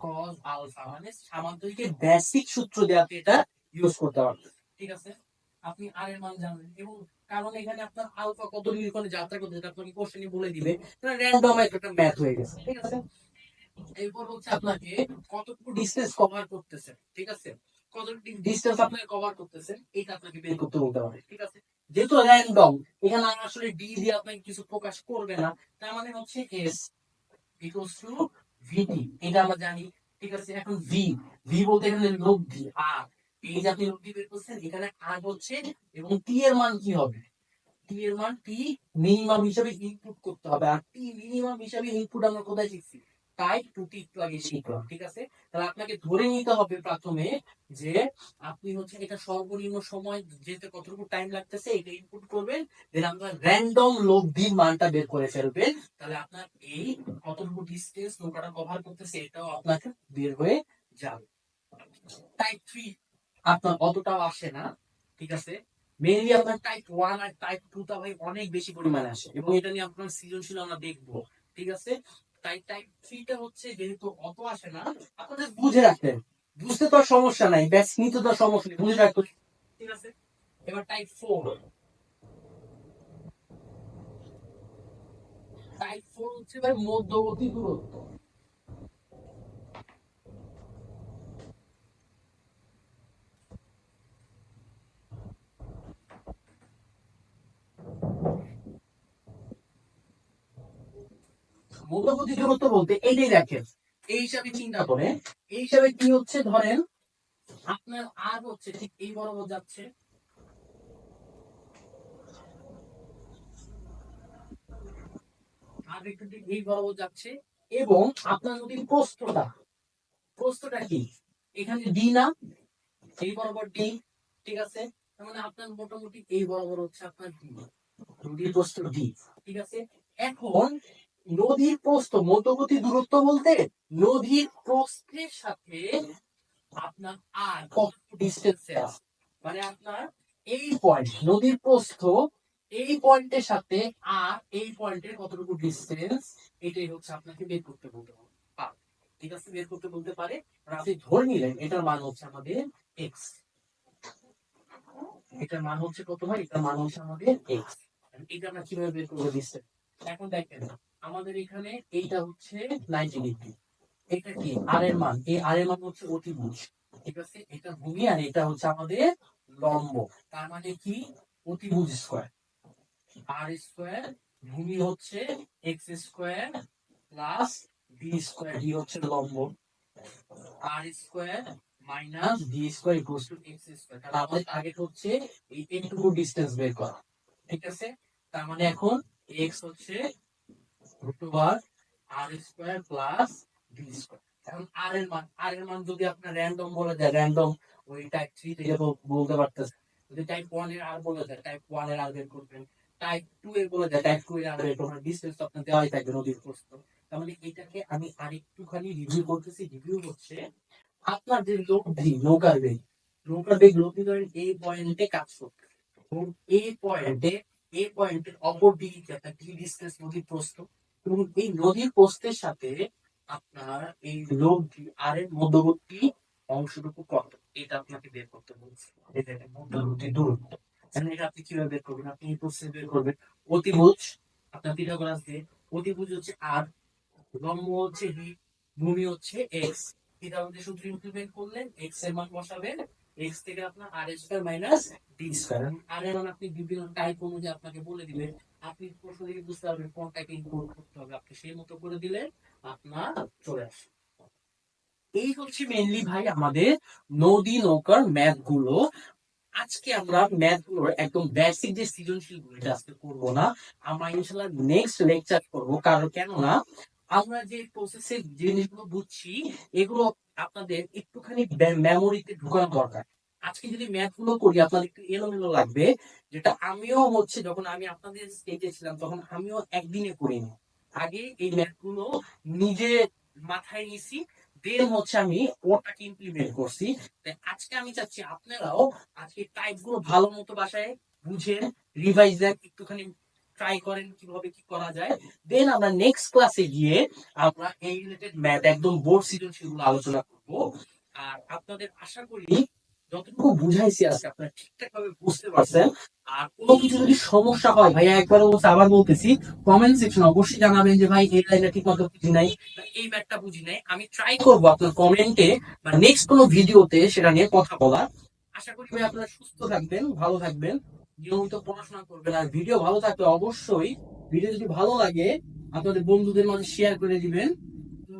কজ আলফা। মানে সামান্তরিকের বেসিক সূত্র দিয়ে আপনি এটা ইউজ করতে পারবেন, ঠিক আছে। আপনি আর এর মান জানেন, এবং কারণ এখানে আপনার আলফা কত ডিগ্রি কোণে যাত্রা করতে সেটা আপনাকে কোশ্চেনই বলে দিবে, র্যান্ডম একটা ম্যাথ হয়ে গেছে, ঠিক আছে। এরপর হচ্ছে আপনাকে কতটুকু ডিসটেন্স কভার করতেছেন, ঠিক আছে, কতটুকু ডিসটেন্স আপনাকে কভার করতেছেন এটা আপনাকে বের করতে বলতে পারে, ঠিক আছে। যেহেতু র্যান্ডম, এখানে আসলে ডি দিয়ে আপনাকে কিছু প্রকাশ করবে না, তার মানে হচ্ছে এস ইকুয়ালস টু ভিটি, এটা আমরা জানি, ঠিক আছে। এখন ভি, ভি বলতে এখানে লব্ধি, আর এই যে আপনি লব্ধি বের করছেন এখানে আর হচ্ছে, এবং টি এর মান কি হবে? টি এর মান টি মিনিমাম হিসাবে ইনপুট করতে হবে, আর টি মিনিমাম হিসাবে ইনপুট আমরা কোথায় শিখছি? টাইপ 2 টি একটু আগে শিখলাম, ঠিক আছে। তাহলে আপনাকে ধরে নিতে হবে প্রথমে যে আপনি হচ্ছে এটা সর্বনিম্ন সময় যেতে কতটুকু টাইম লাগতেছে এটা ইনপুট করবেন, দেন আপনার র্যান্ডম লব্ধির মানটা বের করে ফেলবেন। তাহলে আপনার এই কতটুকু ডিসটেন্স নৌকাটা কভার করতেছে এটাও আপনাকে বের হয়ে যাবে। টাইপ 3 আপনার অতটাও আসে না, ঠিক আছে। মেইনলি আপনার টাইপ 1 আর টাইপ 2 টা ভাই অনেক বেশি পরিমাণে আসে, এবং এটা নিয়ে আপনার সৃজনশীল আমরা দেখবো, ঠিক আছে। তাই টাইপ 3 টা হচ্ছে যেহেতু অত আসে না, আপনাদের বুঝে রাখতেন, বুঝতে তো আর সমস্যা নাই, ব্যাস নিতে তো আর সমস্যা নেই, বুঝে রাখতে, ঠিক আছে। এবার টাইপ 4, টাইপ 4 হচ্ছে ভাই মধ্যবর্তী দূরত্ব। মধ্যবর্তী দূরত্ব বলতে এইটাই দেখেন, এই হিসাবে চিন্তা করে, এই হিসাবে কি হচ্ছে, ধরেন আপনার আর হচ্ছে ঠিক এই বরাবর যাচ্ছে, আর একটু ঠিক এই বরাবর যাচ্ছে, এবং আপনার যদি প্রস্থটা কি এখানে ডি না, এই বরাবর ডি, ঠিক আছে। তার মানে আপনার মোটামুটি এই বরাবর হচ্ছে আপনার ডি, নদীর প্রস্থ ডি, ঠিক আছে। এখন নদীর প্রস্থ মধ্যবর্তী দূরত্ব বলতে নদীর প্রস্থের সাথে আপনার আর কত ডিস্টেন্সে আছে, মানে আপনার এই পয়েন্ট নদীর প্রস্থ, এই পয়েন্টের সাথে আর এই পয়েন্টের কতটুকু ডিস্টেন্স, এটাই হচ্ছে আপনাকে বের করতে বলতে পারে, ঠিক আছে, বের করতে বলতে পারে। আর আপনি ধরে নিলেন এটার মান হচ্ছে আমাদের এক্স, এটার মান হচ্ছে কত ভাই? এটার মান হচ্ছে আমাদের এক্স। এটা আমরা কিভাবে বের করবো ডিস্টেন্স? এখন দেখেন আমাদের এখানে এইটা হচ্ছে 90 ডিগ্রি, এটা কি আর এর মান, এই আর এর মান হচ্ছে অতিভুজ, ঠিক আছে। এটা ভূমি আর এটা হচ্ছে আমাদের লম্ব, তার মানে কি অতিভুজ স্কয়ার, আর স্কয়ার, ভূমি হচ্ছে X square plus B square, D হচ্ছে লম্ব, R square minus D square equals to X square. তাহলে আমাদের টার্গেট হচ্ছে এই এইটুকু ডিসটেন্স বের করা, ঠিক আছে। তার মানে এখন এক্স হচ্ছে রুট ওভার আর স্কয়ার প্লাস বি স্কয়ার। এখন আর এর মান যদি আপনার র্যান্ডম বলে দেয়, র্যান্ডম ওই টাইপ 3 থেকে তো বলতে পারতেছে, যদি টাইপ 1 এর আর বলে দেয় টাইপ 1 এর আর বের করবেন, টাইপ 2 এর বলে দেয় টাইপ 2 এর আর বের করবেন, ডিসটেন্স আপনার দেওয়াই থাকবে নদীর প্রস্থ। তার মানে এটাকে আমি আরেকটুখানি রিভিউ করতেছি। রিভিউ হচ্ছে আপনার যে নৌকার বেগ, নৌকার বেগ লক্ষ্য করেন এই পয়েন্টে কাজ করবে এবং এই পয়েন্টের অপর দিকে একটা ডি ডিসটেন্স নদীর প্রস্থ, এবং এই নদীর প্রস্থের সাথে আপনার এই লোকটি আর এর মধ্যবর্তী অংশটুকু কত, এটা আপনাকে বের করতে বলছে। এটা একটা মধ্যবর্তী দূরত্ব। এখন এটা আপনি কিভাবে বের করবেন? আপনি এই প্রস্থে বের করবেন অতিভুজ, আপনার পিথাগোরাস দিয়ে। অতিভুজ হচ্ছে আর, লম্ব হচ্ছে ডি, ভূমি হচ্ছে এক্স। পিথাগোরাসের সূত্র ইমপ্লিমেন্ট করলেন, এক্স এর মান বসাবেন, এক্স থেকে আপনার আর স্কয়ার মাইনাস ডি স্কয়ার। আর এর মান আপনি বিভিন্ন টাইপ অনুযায়ী আপনাকে বলে দিবেন, আপনি প্রশ্ন থেকে বুঝতে পারবেন কোন টাইপ ইনপুট করতে হবে, আপনি সেই মতো করে দিলে আপনার চলে আসে। এই হচ্ছে মেইনলি ভাই আমাদের নদী নৌকার ম্যাথ গুলো। আজকে আমরা ম্যাথ গুলোর একদম বেসিক যে সৃজনশীল গুলো এটা আজকে করবো না, আমরা ইনশাআল্লাহ নেক্সট লেকচার করবো। কারণ কেননা আমরা যে প্রসেসের জিনিসগুলো বুঝছি এগুলো আপনাদের একটুখানি মেমোরিতে ঢুকানো দরকার। আজকে যদি ম্যাথ গুলো করি আপনাদের একটু এলোমেলো লাগবে, যেটা আমিও হচ্ছে যখন আমি আপনাদের স্টেজে ছিলাম তখন আমিও একদিনে করিনি। আগে এই ম্যাথ গুলো নিজে মাথায় নিছি, দেন হচ্ছে আমি ওটাকে ইমপ্লিমেন্ট করছি। তাই আজকে আমি চাচ্ছি আপনারাও আজকে টাইপ গুলো ভালো মতো বাসায় বুঝেন, রিভাইজ দেন, একটুখানি ট্রাই করেন কিভাবে কি করা যায়। দেন আমরা নেক্সট ক্লাসে গিয়ে আমরা এই রিলেটেড ম্যাথ একদম বোর্ড সৃজনশীল গুলো আলোচনা করব। আর আপনাদের আশা করি যতটুকু বুঝাইছি আজকে আপনারা ঠিকঠাক ভাবে বুঝতে পারছেন। আর কোনো কিছু যদি সমস্যা হয় ভাইয়া একবার বলছে আবার বলতেছি, কমেন্ট সেকশন অবশ্যই জানাবেন যে ভাই এই লাইনটা ঠিক মতো বুঝি নাই, এই ম্যাথটা বুঝি নাই। আমি ট্রাই করবো আপনার কমেন্টে বা নেক্সট কোনো ভিডিওতে সেটা নিয়ে কথা বলার। আশা করি ভাই আপনারা সুস্থ থাকবেন, ভালো থাকবেন, নিয়মিত পড়াশোনা করবেন। আর ভিডিও ভালো থাকলে অবশ্যই, ভিডিও যদি ভালো লাগে আপনাদের বন্ধুদের মাঝে শেয়ার করে দিবেন।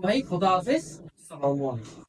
ভাই খোদা হাফেজ, আসসালামু আলাইকুম।